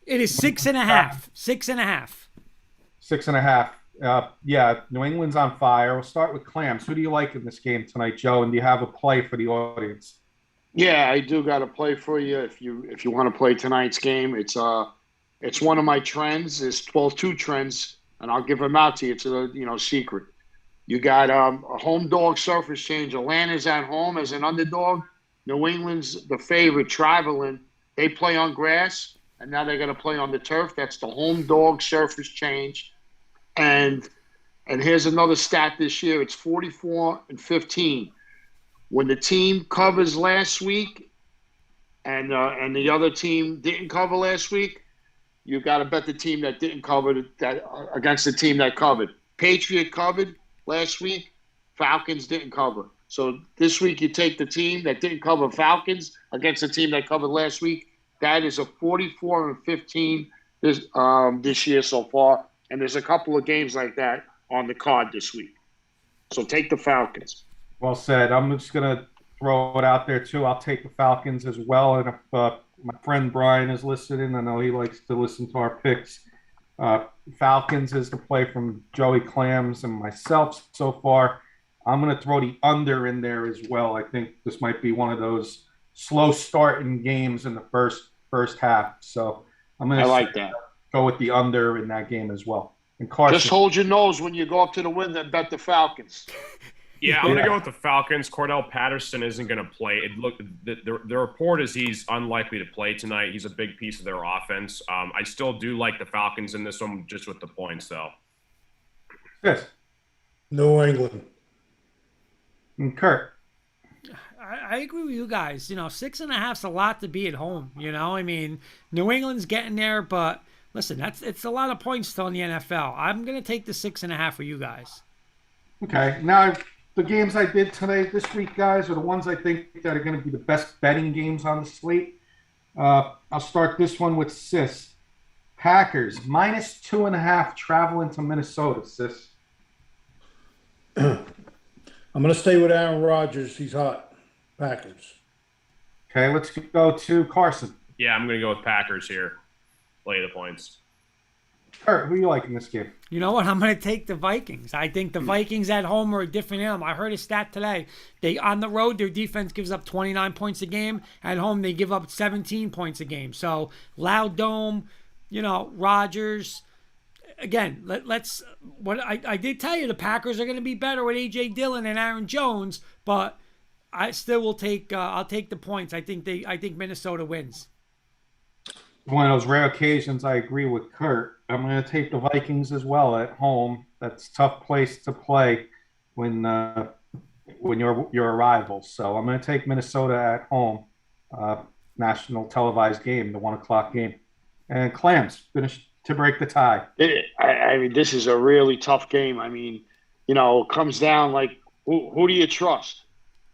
It is 6.5. 6.5. 6.5. New England's on fire. We'll start with Clams. Who do you like in this game tonight, Joe? And do you have a play for the audience? Yeah, I do got a play for you. If you want to play tonight's game, it's one of my trends. It's 2 trends, and I'll give them out to you. It's a secret. You got a home dog surface change. Atlanta's at home as an underdog. New England's the favorite traveling. They play on grass, and now they're going to play on the turf. That's the home dog surface change. And here's another stat this year. It's 44-15. When the team covers last week and the other team didn't cover last week, you got to bet the team that didn't cover that against the team that covered. Patriot covered last week. Falcons didn't cover. So this week you take the team that didn't cover Falcons against the team that covered last week. That is a 44-15 this year so far. And there's a couple of games like that on the card this week. So take the Falcons. Well said. I'm just going to throw it out there too. I'll take the Falcons as well. And if my friend Brian is listening, I know he likes to listen to our picks. Falcons is the play from Joey Clams and myself so far. I'm going to throw the under in there as well. I think this might be one of those slow starting games in the first half. So I'm going I to like that. go with the under in that game as well. And Carson, Just hold your nose when you go up to the window and bet the Falcons. Yeah, I'm going to go with the Falcons. Cordell Patterson isn't going to play. The report is he's unlikely to play tonight. He's a big piece of their offense. I still do like the Falcons in this one, just with the points, though. yes, New England. and Kurt. I agree with you guys. 6.5's a lot to be at home. I mean, New England's getting there, but listen, it's a lot of points still in the NFL. I'm going to take the 6.5 for you guys. Okay, now the games I did today, this week, guys, are the ones I think that are going to be the best betting games on the slate. I'll start this one with Sis. Packers -2.5 traveling to Minnesota. Sis. I'm going to stay with Aaron Rodgers. He's hot. Packers. Okay, let's go to Carson. Yeah, I'm going to go with Packers here. Lay the points. Kurt, who do you like in this game? You know what? I'm going to take the Vikings. I think the Vikings at home are a different animal. I heard a stat today. They on the road, their defense gives up 29 points a game. At home, they give up 17 points a game. So loud dome, Rodgers. Again, let's. What I did tell you, the Packers are going to be better with A.J. Dillon and Aaron Jones, but I still will take. I'll take the points. I think Minnesota wins. One of those rare occasions I agree with Kurt. I'm going to take the Vikings as well at home. That's a tough place to play when you're a rival. So I'm going to take Minnesota at home. National televised game, the 1:00 game. And Clams finished to break the tie. I mean, this is a really tough game. I mean, it comes down like who do you trust?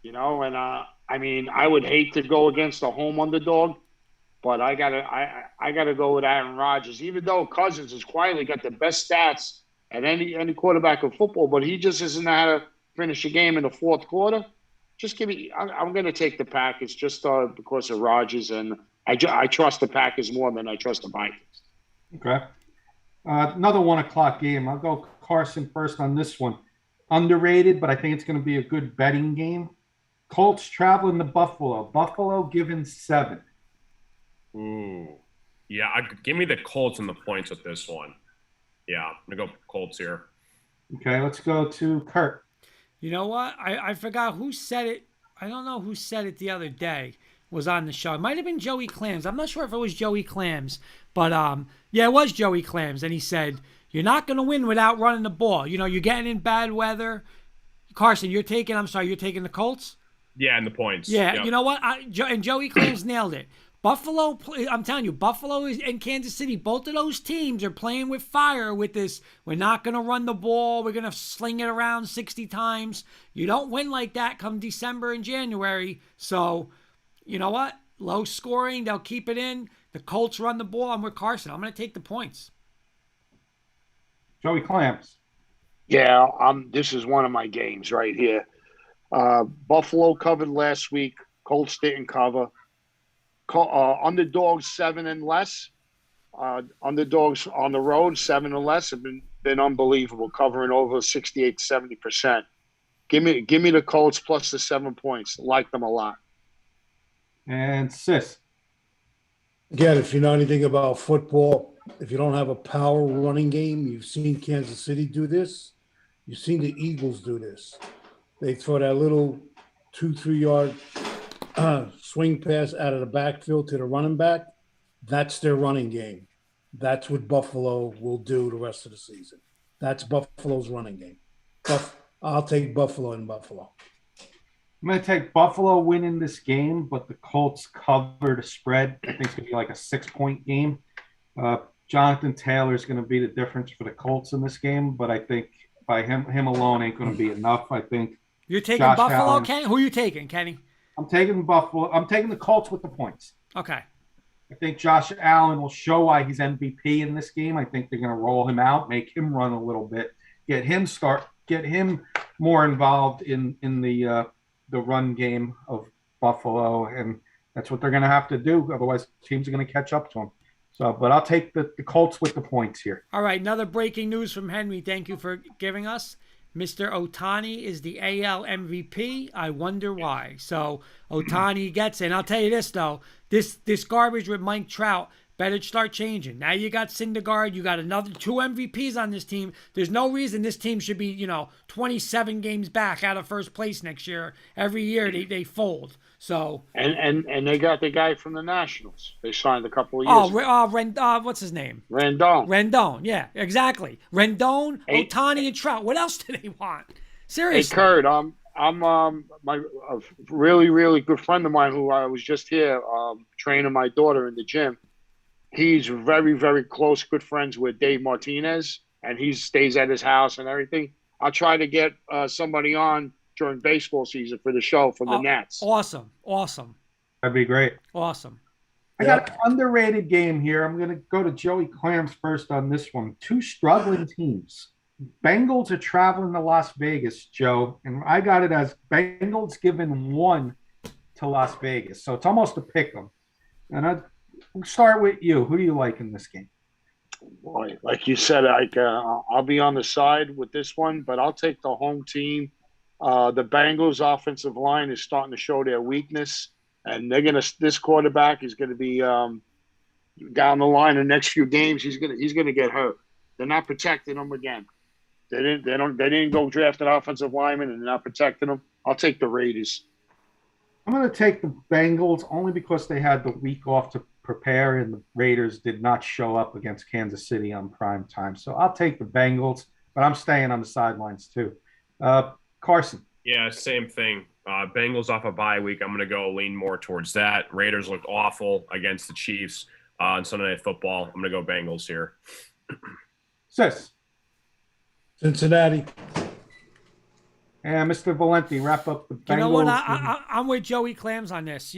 And I mean, I would hate to go against a home underdog. But I gotta go with Aaron Rodgers, even though Cousins has quietly got the best stats at any quarterback in football, but he just doesn't know how to finish a game in the fourth quarter. Just give me. I'm going to take the Packers just because of Rodgers, and I trust the Packers more than I trust the Vikings. Okay. Another 1:00 game. I'll go Carson first on this one. Underrated, but I think it's going to be a good betting game. Colts traveling to Buffalo. Buffalo given 7. Ooh. Yeah, give me the Colts and the points with this one. Yeah, I'm going to go Colts here. Okay, let's go to Kurt. You know what? I forgot who said it. I don't know who said it the other day. Was on the show. It might have been Joey Clams. I'm not sure if it was Joey Clams, but yeah, it was Joey Clams, and he said you're not going to win without running the ball. You're getting in bad weather. Carson, you're taking the Colts. Yeah, and the points. Yeah, yep. You know what? And Joey Clams nailed it. Buffalo, I'm telling you, Buffalo and Kansas City, both of those teams are playing with fire with this. We're not going to run the ball. We're going to sling it around 60 times. You don't win like that come December and January. So, you know what? Low scoring. They'll keep it in. The Colts run the ball. I'm with Carson. I'm going to take the points. Joey Clams. Yeah, this is one of my games right here. Buffalo covered last week. Colts didn't cover. Underdogs 7 and less. Underdogs on the road 7 and less have been unbelievable, covering over 68 to 70%. Give me the Colts plus the 7 points. Like them a lot. And Sis. Again, if you know anything about football, if you don't have a power running game, you've seen Kansas City do this. You've seen the Eagles do this. They throw that little 2-3 yard swing pass out of the backfield to the running back. That's their running game. That's what Buffalo will do the rest of the season. That's Buffalo's running game. I'll take Buffalo in Buffalo. I'm going to take Buffalo winning this game, but the Colts cover the spread. I think it's going to be like a 6-point game. Jonathan Taylor is going to be the difference for the Colts in this game, but I think by him alone ain't going to be enough. I think you're taking Josh Buffalo, Allen, Kenny? Who are you taking, Kenny? I'm taking Buffalo. I'm taking the Colts with the points. Okay. I think Josh Allen will show why he's MVP in this game. I think they're going to roll him out, make him run a little bit, get him more involved in the the run game of Buffalo, and that's what they're going to have to do. Otherwise, teams are going to catch up to them. So, but I'll take the Colts with the points here. All right, another breaking news from Henry. Thank you for giving us. Mr. Otani is the AL MVP. I wonder why. So Otani gets it. And I'll tell you this, though. This garbage with Mike Trout better start changing. Now you got Syndergaard. You got another 2 MVPs on this team. There's no reason this team should be, 27 games back out of first place next year. Every year they fold. So and they got the guy from the Nationals. They signed a couple of years ago. What's his name? Rendon. Yeah, exactly. Rendon, Otani, and Trout. What else do they want? Seriously. Hey, Kurt, I'm a really, really good friend of mine who I was just here training my daughter in the gym. He's very, very close, good friends with Dave Martinez, and he stays at his house and everything. I'll try to get somebody on during baseball season for the show from the Nats. Awesome. That'd be great. Awesome. I got an underrated game here. I'm going to go to Joey Clams first on this one. 2 struggling teams. Bengals are traveling to Las Vegas, Joe, and I got it as Bengals giving 1 to Las Vegas. So it's almost a pick 'em. And we'll start with you. Who do you like in this game? Boy, like you said, I'll be on the side with this one, but I'll take the home team. The Bengals offensive line is starting to show their weakness, and this quarterback is gonna be down the line the next few games. He's gonna get hurt. They're not protecting him again. They didn't go draft an offensive lineman, and they're not protecting him. I'll take the Raiders. I'm going to take the Bengals only because they had the week off to prepare, and the Raiders did not show up against Kansas City on prime time. So I'll take the Bengals, but I'm staying on the sidelines too. Carson. Yeah, same thing. Bengals off a bye week. I'm going to lean more towards that. Raiders looked awful against the Chiefs on Sunday Night Football. I'm going to go Bengals here. Sis. Cincinnati. And Mr. Valenti, wrap up the Bengals. You know what? I'm with Joey Clams on this.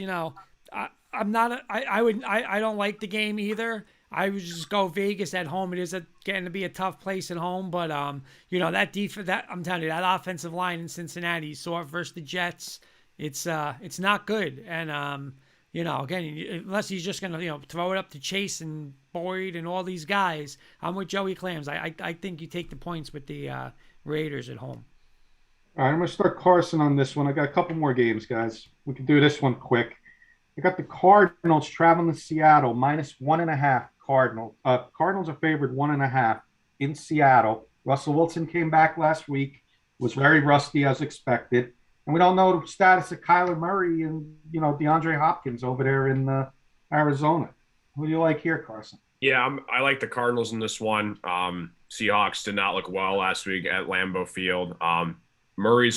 I'm not. I don't like the game either. I would just go Vegas at home. It is getting to be a tough place at home, but that defense. That I'm telling you, that offensive line in Cincinnati, you saw it versus the Jets. It's not good, and again, unless he's just gonna throw it up to Chase and Boyd and all these guys, I'm with Joey Clams. I think you take the points with the Raiders at home. All right, I'm going to start Carson on this one. I got a couple more games, guys. We can do this one quick. I got the Cardinals traveling to Seattle, -1.5 Cardinals. Cardinals are favored 1.5 in Seattle. Russell Wilson came back last week, was very rusty as expected. And we don't know the status of Kyler Murray and, DeAndre Hopkins over there in Arizona. Who do you like here, Carson? Yeah, I like the Cardinals in this one. Seahawks did not look well last week at Lambeau Field. Murray's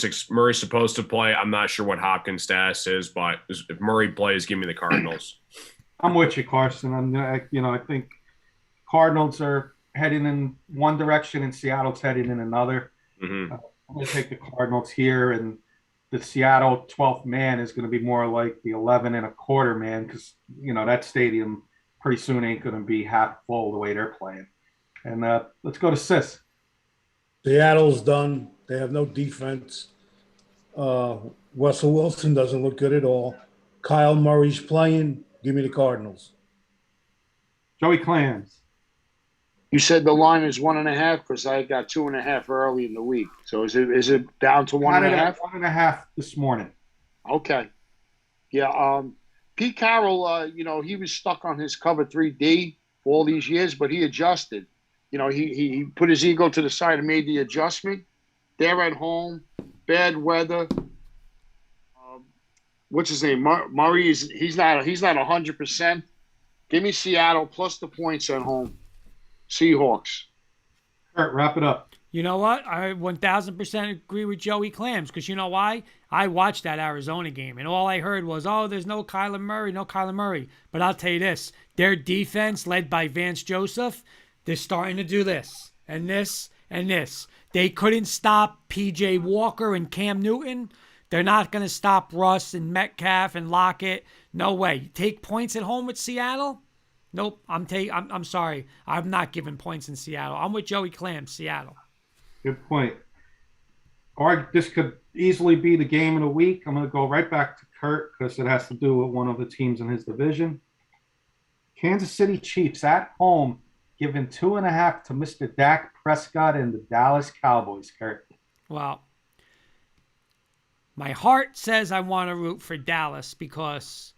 supposed to play. I'm not sure what Hopkins' status is, but if Murray plays, give me the Cardinals. I'm with you, Carson. I think Cardinals are heading in one direction and Seattle's heading in another. Mm-hmm. I'm going to take the Cardinals here, and the Seattle 12th man is going to be more like the 11.25 man because, that stadium pretty soon ain't going to be half full the way they're playing. And let's go to Sis. Seattle's done. They have no defense. Russell Wilson doesn't look good at all. Kyle Murray's playing. Give me the Cardinals. Joey Clams. You said the line is 1.5 because I got 2.5 early in the week. So is it down to 1.5? 1.5 this morning. Okay. Yeah. Pete Carroll, he was stuck on his cover 3D for all these years, but he adjusted. He put his ego to the side and made the adjustment. They're at home, bad weather. What's his name? Murray he's not 100%. Give me Seattle plus the points at home. Seahawks. All right, wrap it up. You know what? I 1,000% agree with Joey Clams because you know why? I watched that Arizona game and all I heard was, there's no Kyler Murray. But I'll tell you this, their defense led by Vance Joseph, they're starting to do this and this and this. They couldn't stop P.J. Walker and Cam Newton. They're not going to stop Russ and Metcalf and Lockett. No way. Take points at home with Seattle? Nope. I'm sorry. I'm not giving points in Seattle. I'm with Joey Clams, Seattle. Good point. Or this could easily be the game of the week. I'm going to go right back to Kurt because it has to do with one of the teams in his division. Kansas City Chiefs at home, giving 2.5 to Mr. Dak Prescott and the Dallas Cowboys, Kurt. Well, my heart says I want to root for Dallas because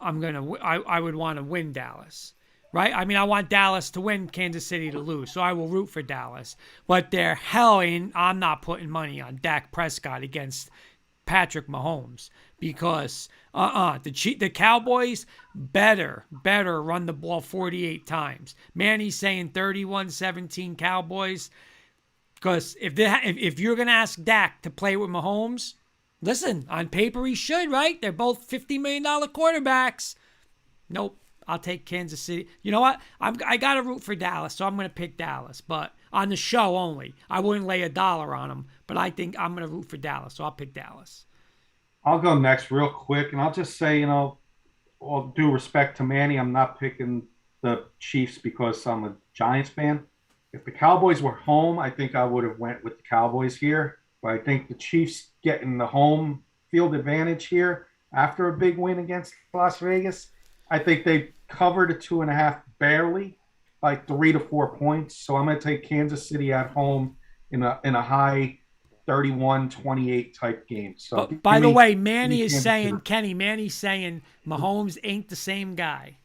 I would want to win Dallas, right? I mean, I want Dallas to win, Kansas City to lose, so I will root for Dallas. But I'm not putting money on Dak Prescott against Patrick Mahomes because the Cowboys better run the ball 48 times. Manny's saying 31-17 Cowboys because if you're gonna ask Dak to play with Mahomes, listen, on paper he should, right? They're both $50 million quarterbacks. Nope. I'll take Kansas City. You know what? I got to root for Dallas, so I'm going to pick Dallas. But on the show only. I wouldn't lay $1 on them, but I think I'm going to root for Dallas, so I'll pick Dallas. I'll go next real quick, and I'll just say, all due respect to Manny, I'm not picking the Chiefs because I'm a Giants fan. If the Cowboys were home, I think I would have went with the Cowboys here. But I think the Chiefs getting the home field advantage here after a big win against Las Vegas. I think they covered a 2.5 barely by 3 to 4 points. So I'm going to take Kansas City at home in a high 31-28 type game. So by the way, Manny's saying Mahomes ain't the same guy.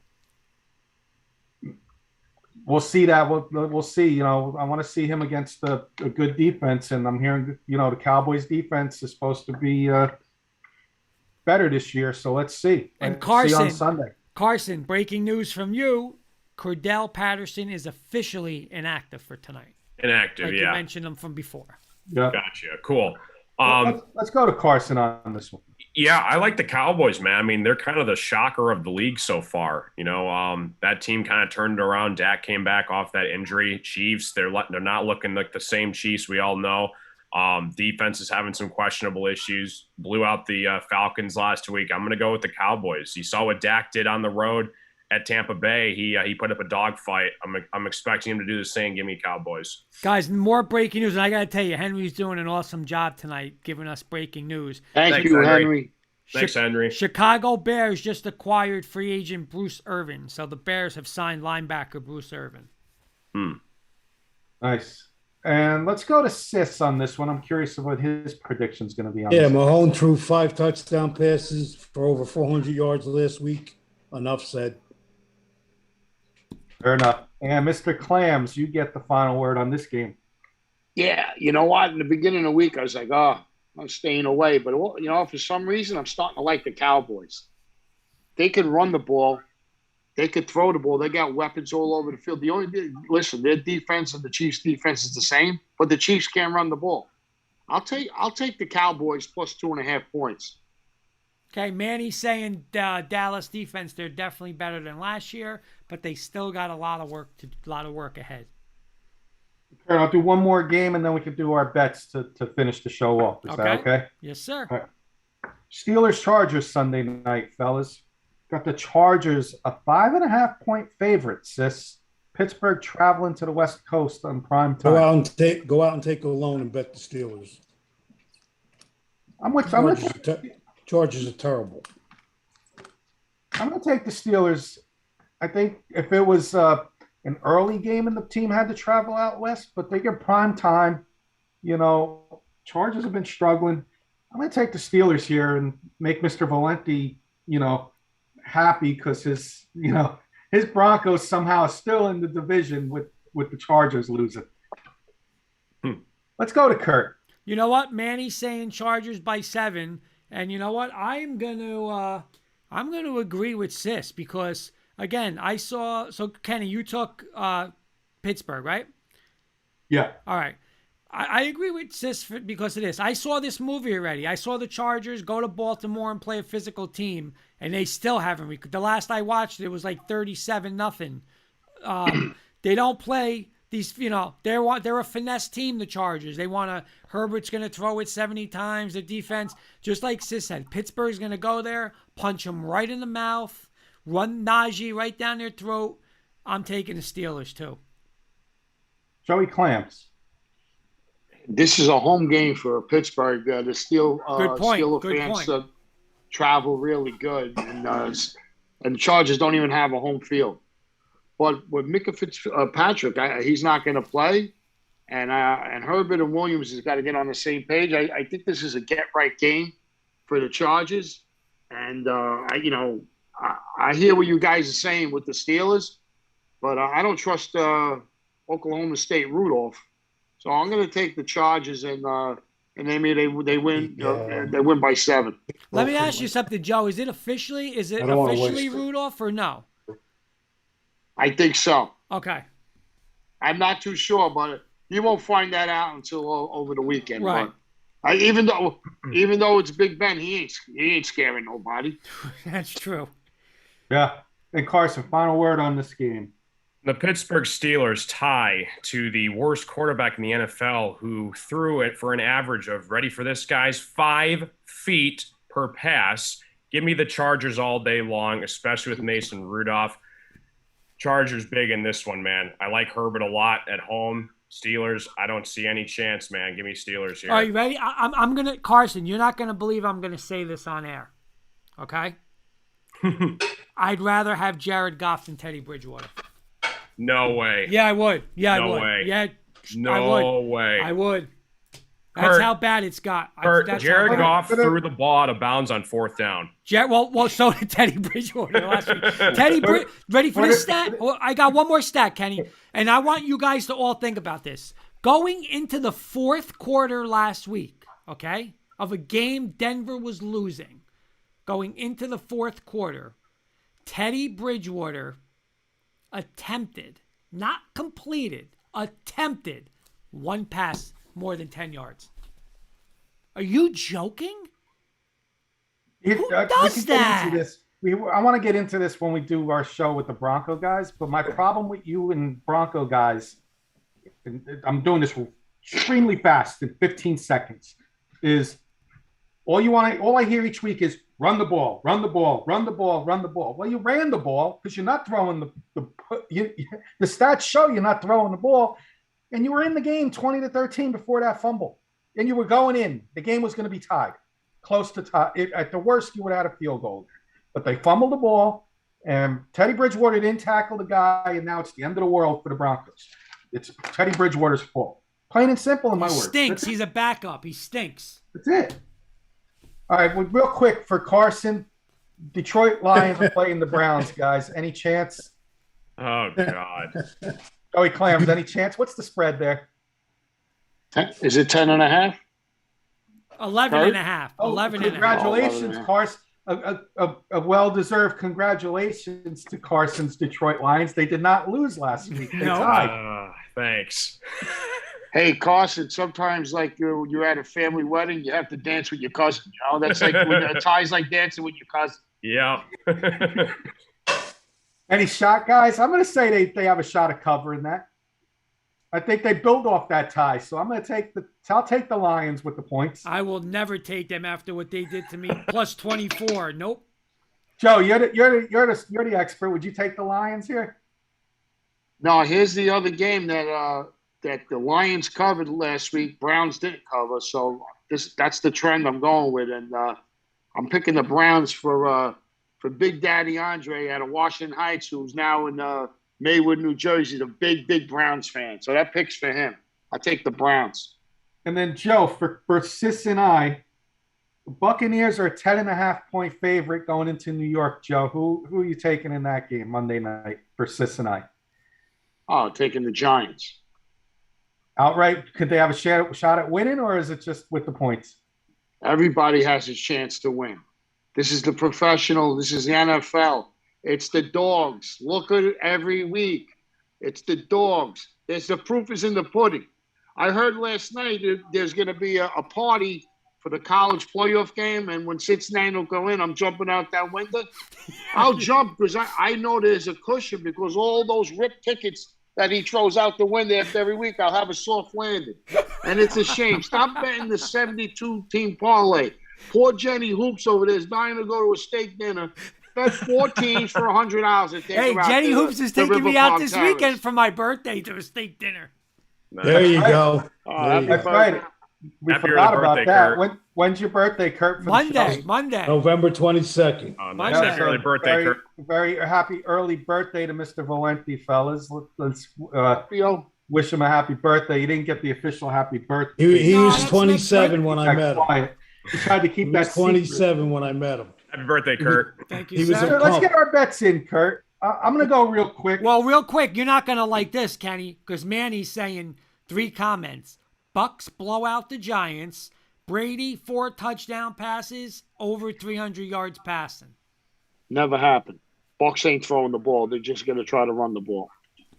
We'll see that. We'll see. I want to see him against a good defense, and I'm hearing, the Cowboys defense is supposed to be better this year. So let's see. And Carson, see on Sunday. Carson, breaking news from you: Cordell Patterson is officially inactive for tonight. Inactive, You mentioned him from before. Yeah, gotcha. Cool. Let's go to Carson on this one. Yeah, I like the Cowboys, man. I mean, they're kind of the shocker of the league so far. That team kind of turned around. Dak came back off that injury. Chiefs, they're not looking like the same Chiefs we all know. Defense is having some questionable issues. Blew out the Falcons last week. I'm going to go with the Cowboys. You saw what Dak did on the road at Tampa Bay. He put up a dogfight. I'm expecting him to do the same. Give me Cowboys. Guys, more breaking news. And I got to tell you, Henry's doing an awesome job tonight giving us breaking news. Thanks, you, Henry. Thanks, Henry. Chicago Bears just acquired free agent Bruce Irvin. So the Bears have signed linebacker Bruce Irvin. Nice. And let's go to Sis on this one. I'm curious of what his prediction is going to be on Yeah, this. Mahomes threw 5 touchdown passes for over 400 yards last week. Enough said. Fair enough. And Mr. Clams, you get the final word on this game. Yeah, you know what? In the beginning of the week, I was like, I'm staying away. But, for some reason, I'm starting to like the Cowboys. They can run the ball. They could throw the ball. They got weapons all over the field. Their defense and the Chiefs' defense is the same, but the Chiefs can't run the ball. I'll take the Cowboys plus 2.5 points. Okay, Manny's saying Dallas defense, they're definitely better than last year, but they still got a lot of work ahead. All right, I'll do one more game, and then we can do our bets to finish the show off. Is that okay? Yes, sir. All right. Steelers-Chargers Sunday night, fellas. Got the Chargers a 5.5 point favorite, Sis. Pittsburgh traveling to the West Coast on prime time. Go out and take a loan and bet the Steelers. Chargers are terrible. I'm going to take the Steelers. I think if it was an early game and the team had to travel out west, but they get prime time, Chargers have been struggling. I'm going to take the Steelers here and make Mr. Valenti, happy because his Broncos somehow are still in the division with the Chargers losing. Let's go to Kurt. You know what? Manny's saying Chargers by 7. And you know what? I'm gonna agree with Sis because again, so Kenny, you took Pittsburgh, right? Yeah. All right. I agree with Sis because of this. I saw this movie already. I saw the Chargers go to Baltimore and play a physical team, and they still haven't. The last I watched, it was like 37-0. They don't play these. They're a finesse team. The Chargers. They want to. Herbert's going to throw it 70 times. The defense, just like Sis said, Pittsburgh's going to go there, punch them right in the mouth, run Najee right down their throat. I'm taking the Steelers too. Joey Clams. This is a home game for Pittsburgh. The Good point. Steeler Good fans point. travel really good, and the Chargers don't even have a home field. But with Micah Fitzpatrick, he's not going to play, and Herbert and Williams has got to get on the same page. I think this is a get-right game for the Chargers, and I hear what you guys are saying with the Steelers, but I don't trust Oklahoma State Rudolph, so I'm going to take the Chargers and maybe they win. They win by 7. Let me ask you something, Joe. Is it officially I don't wanna waste it. Rudolph or no? I think so. Okay. I'm not too sure, but you won't find that out until over the weekend. Right. But even though it's Big Ben, he ain't scaring nobody. That's true. Yeah. And Carson, final word on this game. The Pittsburgh Steelers tie to the worst quarterback in the NFL, who threw it for an average of, ready for this, guys, 5 feet per pass. Give me the Chargers all day long, especially with Mason Rudolph. Chargers big in this one, man. I like Herbert a lot at home. Steelers, I don't see any chance, man. Give me Steelers here. Are you ready? I'm going to – Carson, you're not going to believe I'm going to say this on air, okay? I'd rather have Jared Goff than Teddy Bridgewater. No way. Yeah, I would. Yeah, I No would. way. Yeah, No I would. way. I would. That's Kurt, how bad it's got. That's Jared how bad. Goff threw the ball out of bounds on 4th down. Well, so did Teddy Bridgewater last week. Ready for this stat? Well, I got one more stat, Kenny, and I want you guys to all think about this. Going into the 4th quarter last week, okay, of a game Denver was losing, going into the 4th quarter, Teddy Bridgewater attempted, not completed, attempted 1 pass more than 10 yards. Are you joking? Who does that? I want to get into this when we do our show with the Bronco guys, but my problem with you and Bronco guys, and I'm doing this extremely fast in 15 seconds, is all I hear each week is run the ball, run the ball, run the ball, run the ball. Well, you ran the ball because you're not throwing the stats show you're not throwing the ball, and you were in the game 20-13 before that fumble, and you were going in. The game was going to be tied, close to tie. At the worst, you would have had a field goal, but they fumbled the ball, and Teddy Bridgewater didn't tackle the guy, and now it's the end of the world for the Broncos. It's Teddy Bridgewater's fault. Plain and simple in my words. Stinks. He's a backup. He stinks. That's it. All right, well, real quick for Carson, Detroit Lions are playing the Browns, guys. Any chance? Oh, God. Joey Clams, any chance? What's the spread there? Is it 10.5? 11 and a half. 11 and a half. Congratulations, Carson. A well-deserved congratulations to Carson's Detroit Lions. They did not lose last week. They tied. Thanks. Hey, Carson, sometimes like you're at a family wedding, you have to dance with your cousin. You know, that's like a tie's like dancing with your cousin. Yeah. Any shot, guys? I'm going to say they have a shot of covering that. I think they build off that tie, so I'll take the Lions with the points. I will never take them after what they did to me. Plus 24. Nope. Joe, you're the expert. Would you take the Lions here? No, here's the other game that the Lions covered last week. Browns didn't cover, so that's the trend I'm going with, and I'm picking the Browns for Big Daddy Andre out of Washington Heights, who's now in Maywood, New Jersey, the big Browns fan. So that pick's for him. I take the Browns. And then Joe, for Sis and I, the Buccaneers are a 10.5-point favorite going into New York. Joe, who are you taking in that game Monday night for Sis and I? Oh, taking the Giants. Outright, could they have a shot at winning, or is it just with the points? Everybody has a chance to win. This is the professional. This is the NFL. It's the dogs. Look at it every week. It's the dogs. The proof is in the pudding. I heard last night there's going to be a party for the college playoff game, and when Cincinnati will go in, I'm jumping out that window. I'll jump because I know there's a cushion because all those ripped tickets that he throws out the window after every week, I'll have a soft landing. And it's a shame. Stop betting the 72-team parlay. Poor Jenny Hoops over there is dying to go to a steak dinner. Bet 4 teams for $100. Hey, Jenny Hoops is taking me out this weekend for my birthday to a steak dinner. There you go. All There you happy go. That's right. birthday. We Happy forgot early about birthday, that. Kurt. When's your birthday, Kurt? For the show? Monday. November 22nd. Oh, nice. Monday. Happy early birthday, very, Kurt. very happy early birthday to Mr. Valenti, fellas. Let's Yo, wish him a happy birthday. You didn't get the official happy birthday. He No, was that's 27 next when Keep I that met him. quiet. He tried to He keep was that secret. 27 when I met him. Happy birthday, Kurt. Thank you, He was sir. a- Let's get our bets in, Kurt. I'm going to go real quick. Well, real quick, you're not going to like this, Kenny, because Manny's saying 3 comments. Bucks blow out the Giants. Brady, 4 touchdown passes, over 300 yards passing. never happened. Bucks ain't throwing the ball. They're just going to try to run the ball.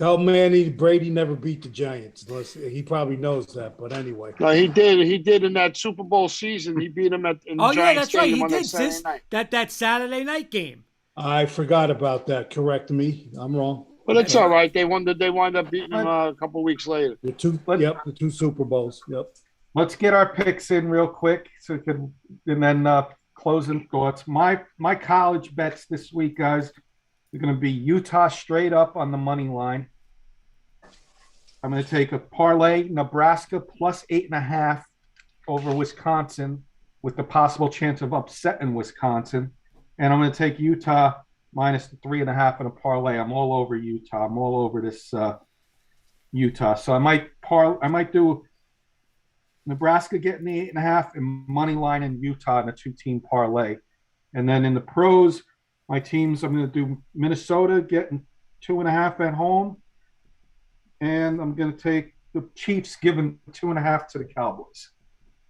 Oh, man, Brady never beat the Giants. He probably knows that, but anyway. No, he did. He did in that Super Bowl season. He beat him in Oh, Giants yeah, that's right. Stadium He on that did, Saturday sis. night. That Saturday night game. I forgot about that. Correct me. I'm wrong. But it's all right. They wound up beating him a couple weeks later. The two Super Bowls. Yep. Let's get our picks in real quick so we can, and then closing thoughts. My college bets this week, guys, are going to be Utah straight up on the money line. I'm going to take a parlay Nebraska plus 8.5 over Wisconsin with the possible chance of upsetting Wisconsin. And I'm going to take Utah minus the 3.5 in a parlay. I'm all over Utah. I'm all over this Utah. So I might do Nebraska getting the 8.5 and money line in Utah in a 2-team parlay. And then in the pros, my teams, I'm going to do Minnesota getting 2.5 at home. And I'm going to take the Chiefs giving 2.5 to the Cowboys.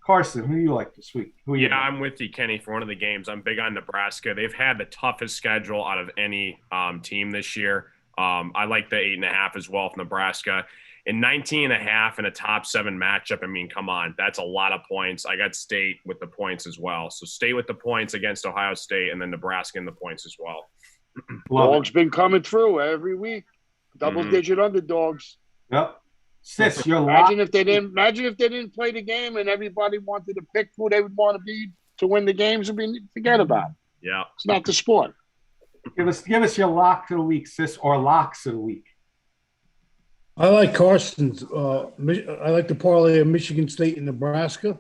Carson, who do you like this week? I'm with you, Kenny, for one of the games. I'm big on Nebraska. They've had the toughest schedule out of any team this year. I like the 8.5 as well for Nebraska. And 19.5 in a top 7 matchup, I mean, come on. That's a lot of points. I got State with the points as well. So State with the points against Ohio State, and then Nebraska in the points as well. Dogs been coming through every week. Double-digit underdogs. Yep. Sis, you're Imagine if they didn't play the game and everybody wanted to pick who they would want to be to win the games. Forget about it. Yeah. It's not the sport. Give us your lock of the week, sis, or locks of the week. I like Carson's. I like the parlay of Michigan State and Nebraska,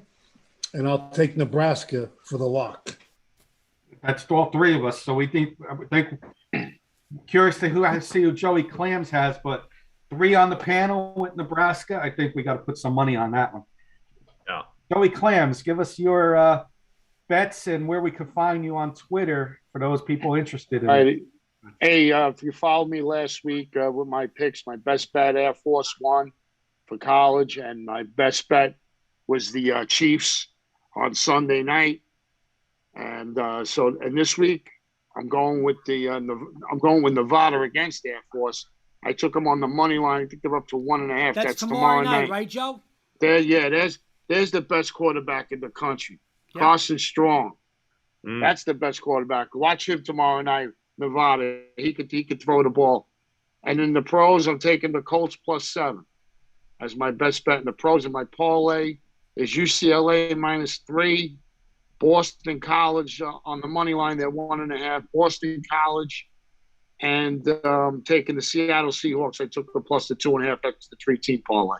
and I'll take Nebraska for the lock. That's all 3 of us. So we think curious to who Joey Clams has, but 3 on the panel with Nebraska. I think we got to put some money on that one. Yeah. Joey Clams, give us your bets and where we could find you on Twitter for those people interested in it. Hey, if you followed me last week with my picks, my best bet Air Force One for college, and my best bet was the Chiefs on Sunday night. And this week I'm going with Nevada against Air Force. I took them on the money line. I think they're up to 1.5. That's tomorrow night, right, Joe? There's the best quarterback in the country. Yep. Carson Strong. That's the best quarterback. Watch him tomorrow night, Nevada. He could throw the ball. And in the pros, I'm taking the Colts plus 7 as my best bet in the pros. And my parlay is UCLA minus 3, Boston College on the money line. They're 1.5. Boston College. And taking the Seattle Seahawks, I took the plus the 2.5. That's the 3-team parlay.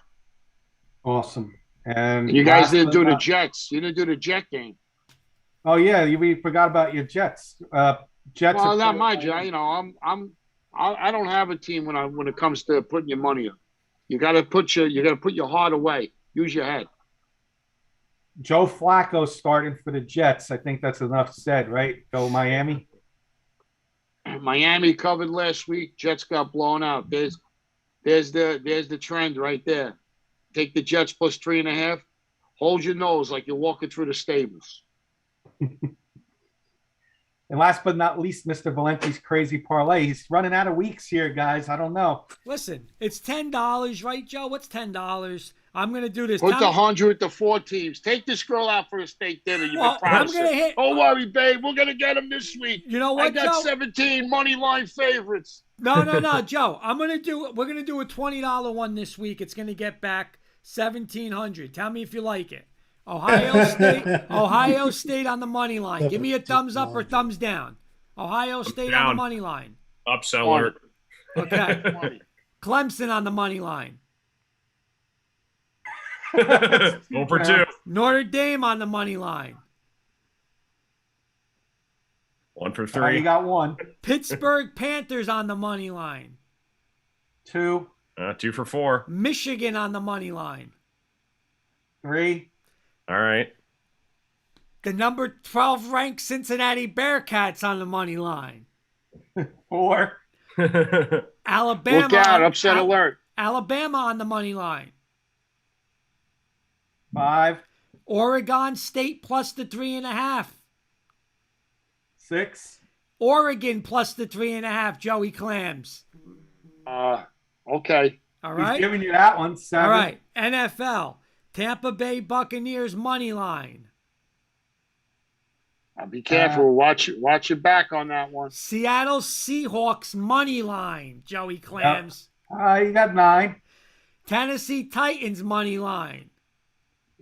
Awesome. And you guys didn't do the Jets. You didn't do the Jet game. Oh yeah, we forgot about your Jets. Jets. Well, not my Jet. You know, I don't have a team when it comes to putting your money up. You got to put your heart away. Use your head. Joe Flacco starting for the Jets. I think that's enough said, right? Go Miami. Miami covered last week. Jets got blown out. There's the trend right there. Take the Jets plus 3.5. Hold your nose like you're walking through the stables. And last but not least, Mr. Valenti's crazy parlay. He's running out of weeks here, guys. I don't know. Listen, it's $10, right, Joe? What's $10? I'm going to do this. Put the 100 to 4 teams. Take this girl out for a steak dinner. You've been promising. Don't worry, babe. We're going to get him this week. You know what, I got Joe? 17 money line favorites. No, Joe. We're going to do a $20 one this week. It's going to get back $1,700. Tell me if you like it. Ohio State on the money line. Give me a thumbs up or thumbs down. Ohio State on the money line. Upset alert. Okay. Clemson on the money line. Over 2. Notre Dame on the money line. 1 for All right, 3. you got 1. Pittsburgh Panthers on the money line. 2. 2 for 4. Michigan on the money line. 3. All right. The number 12 ranked Cincinnati Bearcats on the money line. 4. Alabama. Look out, upset alert. Alabama on the money line. 5. Oregon State plus the 3.5. 6. Oregon plus the 3.5. Joey Clams. Okay. All He's right. giving you that one. 7. All right. NFL. Tampa Bay Buccaneers money line. Be careful. Watch your back on that one. Seattle Seahawks money line. Joey Clams. You got 9. Tennessee Titans money line.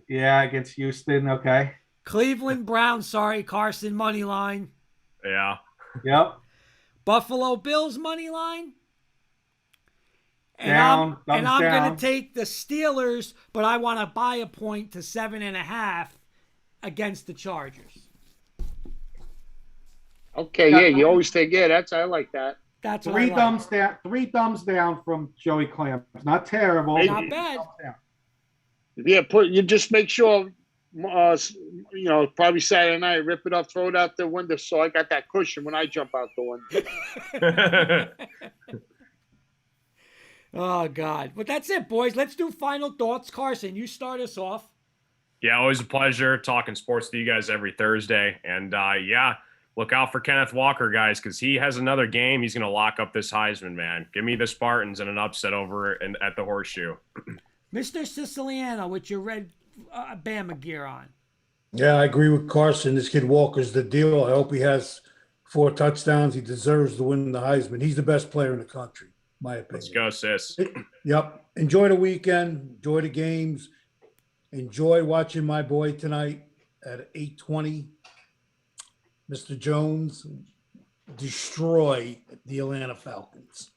Yeah, against Houston. Okay. Cleveland Browns, Carson money line. Yeah. Yep. Buffalo Bills money line. And Down. I'm Thumbs going down. to take the Steelers, but I want to buy a point to 7.5 against the Chargers. Okay, yeah, you always take I like that. That's what 3 I like. thumbs down. 3 thumbs down from Joey Clams. Not terrible. Not bad. Thumbs down. Yeah, you just make sure, probably Saturday night, rip it up, throw it out the window, so I got that cushion when I jump out the window. Oh, God. But that's it, boys. Let's do final thoughts. Carson, you start us off. Yeah, always a pleasure talking sports to you guys every Thursday. And look out for Kenneth Walker, guys, because he has another game. He's going to lock up this Heisman, man. Give me the Spartans and an upset over at the Horseshoe. Mr. Siciliano with your red Bama gear on. Yeah, I agree with Carson. This kid Walker's the deal. I hope he has 4 touchdowns. He deserves to win the Heisman. He's the best player in the country, my opinion. Let's go, sis. Yep. Enjoy the weekend. Enjoy the games. Enjoy watching my boy tonight at 8:20. Mr. Jones destroy the Atlanta Falcons.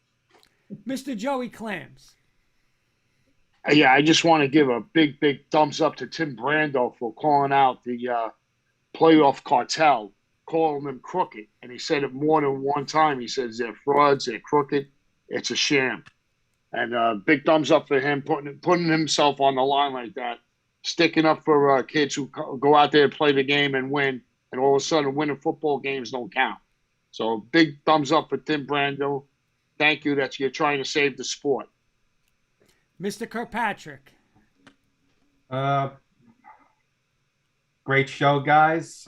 Mr. Joey Clams. Yeah, I just want to give a big thumbs up to Tim Brando for calling out the playoff cartel, calling them crooked. And he said it more than one time. He says they're frauds, they're crooked. It's a sham. And big thumbs up for him putting himself on the line like that, sticking up for kids who go out there and play the game and win, and all of a sudden winning football games don't count. So big thumbs up for Tim Brando. Thank you that you're trying to save the sport. Mr. Kirkpatrick. Great show, guys.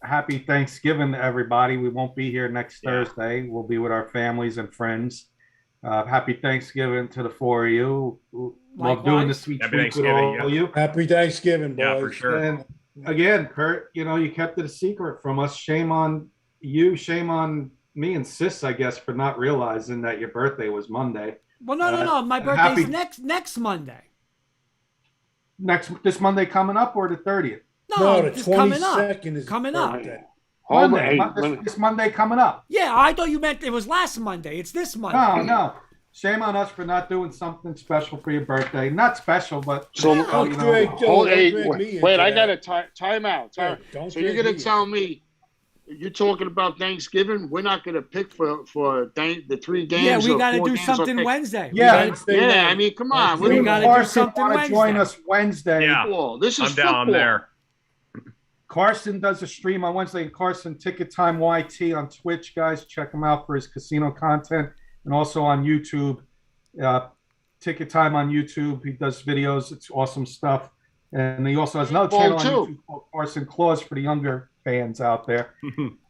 Happy Thanksgiving to everybody. We won't be here next Thursday. We'll be with our families and friends. Happy Thanksgiving to the 4 of you. Love doing this sweet treat with all of you. Happy Thanksgiving, boys. Yeah, for sure. And again, Kurt, you kept it a secret from us. Shame on you. Shame on me and Sis, I guess, for not realizing that your birthday was Monday. Well, no. My birthday's next Monday. This Monday coming up, or the 30th? No, the it's coming up. 22nd is coming up. This Monday coming up. Yeah, I thought you meant it was last Monday. It's this Monday. No. Shame on us for not doing something special for your birthday. Not special, but So, wait, I got a time out. So you're going to tell me you're talking about Thanksgiving? We're not going to pick for the 3 games. Yeah, we got to do something Wednesday. Yeah, I mean, come on. We got to do something Wednesday. Join us Wednesday. Yeah, this is I'm down. I'm there. Carson does a stream on Wednesday. Carson Ticket Time YT on Twitch, guys. Check him out for his casino content, and also on YouTube. Ticket Time on YouTube. He does videos. It's awesome stuff. And he also has another channel on YouTube called Carson Claus for the younger fans out there.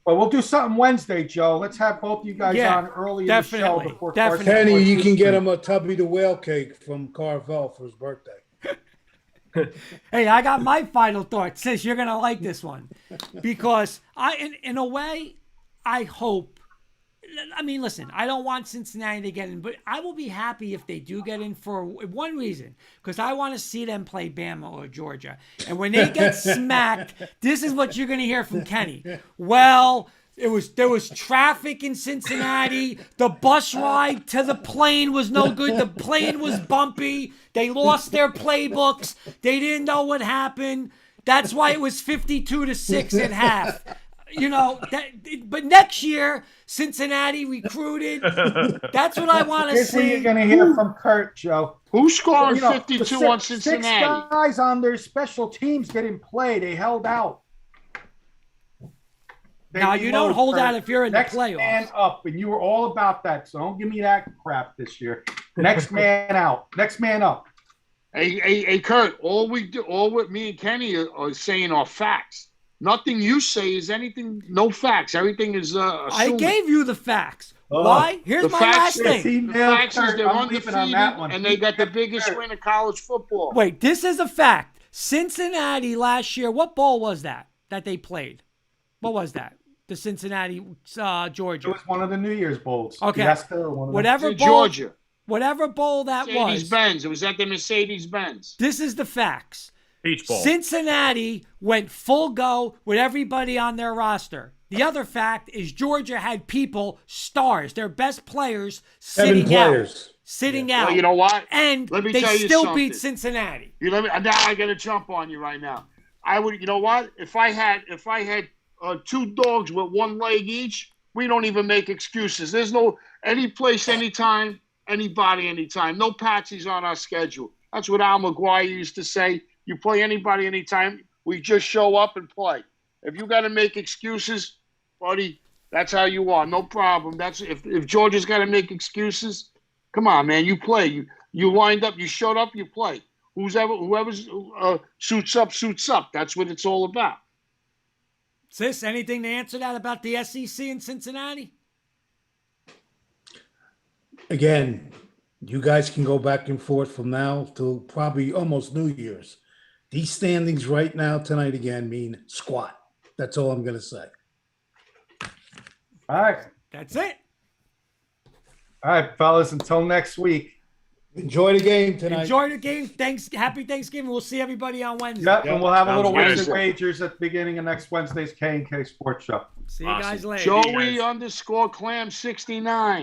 But we'll do something Wednesday, Joe. Let's have both you guys on early in the show before Carson. Kenny, you can get him a Tubby the Whale cake from Carvel for his birthday. Hey, I got my final thought. Sis, you're gonna like this one, because in a way, I hope. I mean, listen, I don't want Cincinnati to get in, but I will be happy if they do get in for one reason, because I want to see them play Bama or Georgia. And when they get smacked, this is what you're going to hear from Kenny. Well, There was traffic in Cincinnati. The bus ride to the plane was no good. The plane was bumpy. They lost their playbooks. They didn't know what happened. That's why it was 52-6 at half. You know, but next year, Cincinnati recruited. That's what I want to Here's what see. you're going to hear from Kurt, Joe. Who's scoring You know, 52 on Cincinnati? 6 guys on their special teams didn't play. They held out. Now, you don't hold out if you're in the Next playoffs. man up, and you were all about that, so don't give me that crap this year. Next man out. Next man up. Hey, Kurt, all what me and Kenny are saying are facts. Nothing you say is anything, no facts. Everything is I assuming. gave you the facts. Why? Here's The my facts- last thing. The facts is Kurt, they're I'm leaving on undefeated, that one. and they got the biggest win in college football. Wait, this is a fact. Cincinnati last year, what bowl was that they played? What was that? The Cincinnati, Georgia. It was one of the New Year's bowls. Okay. Fiesta or one of Whatever In bowl, Georgia. whatever bowl that was. Mercedes-Benz. It was at the Mercedes-Benz. This is the facts. Peach Bowl. Cincinnati went full go with everybody on their roster. The other fact is Georgia had people, stars, their best players, 7 sitting out. players. Sitting out. Well, you know what? And Let me they tell you still something. beat Cincinnati. You let me. Now I got to jump on you right now. I would. You know what? If I had 2 dogs with 1 leg each, we don't even make excuses. There's no any place, anytime, anybody, anytime. No patsies on our schedule. That's what Al McGuire used to say. You play anybody, anytime. We just show up and play. If you got to make excuses, buddy, that's how you are. No problem. That's if Georgia's got to make excuses. Come on, man. You play. You lined up. You showed up. You play. Whoever's suits up. That's what it's all about. Sis, anything to answer that about the SEC in Cincinnati? Again, you guys can go back and forth from now till probably almost New Year's. These standings right now tonight again mean squat. That's all I'm going to say. All right. That's it. All right, fellas, until next week. Enjoy the game tonight. Enjoy the game. Happy Thanksgiving. We'll see everybody on Wednesday. Yep, and we'll have a Sounds little good. Wits Wagers at the beginning of next Wednesday's K&K Sports Show. See you Awesome. guys later. Joey _Clam 69.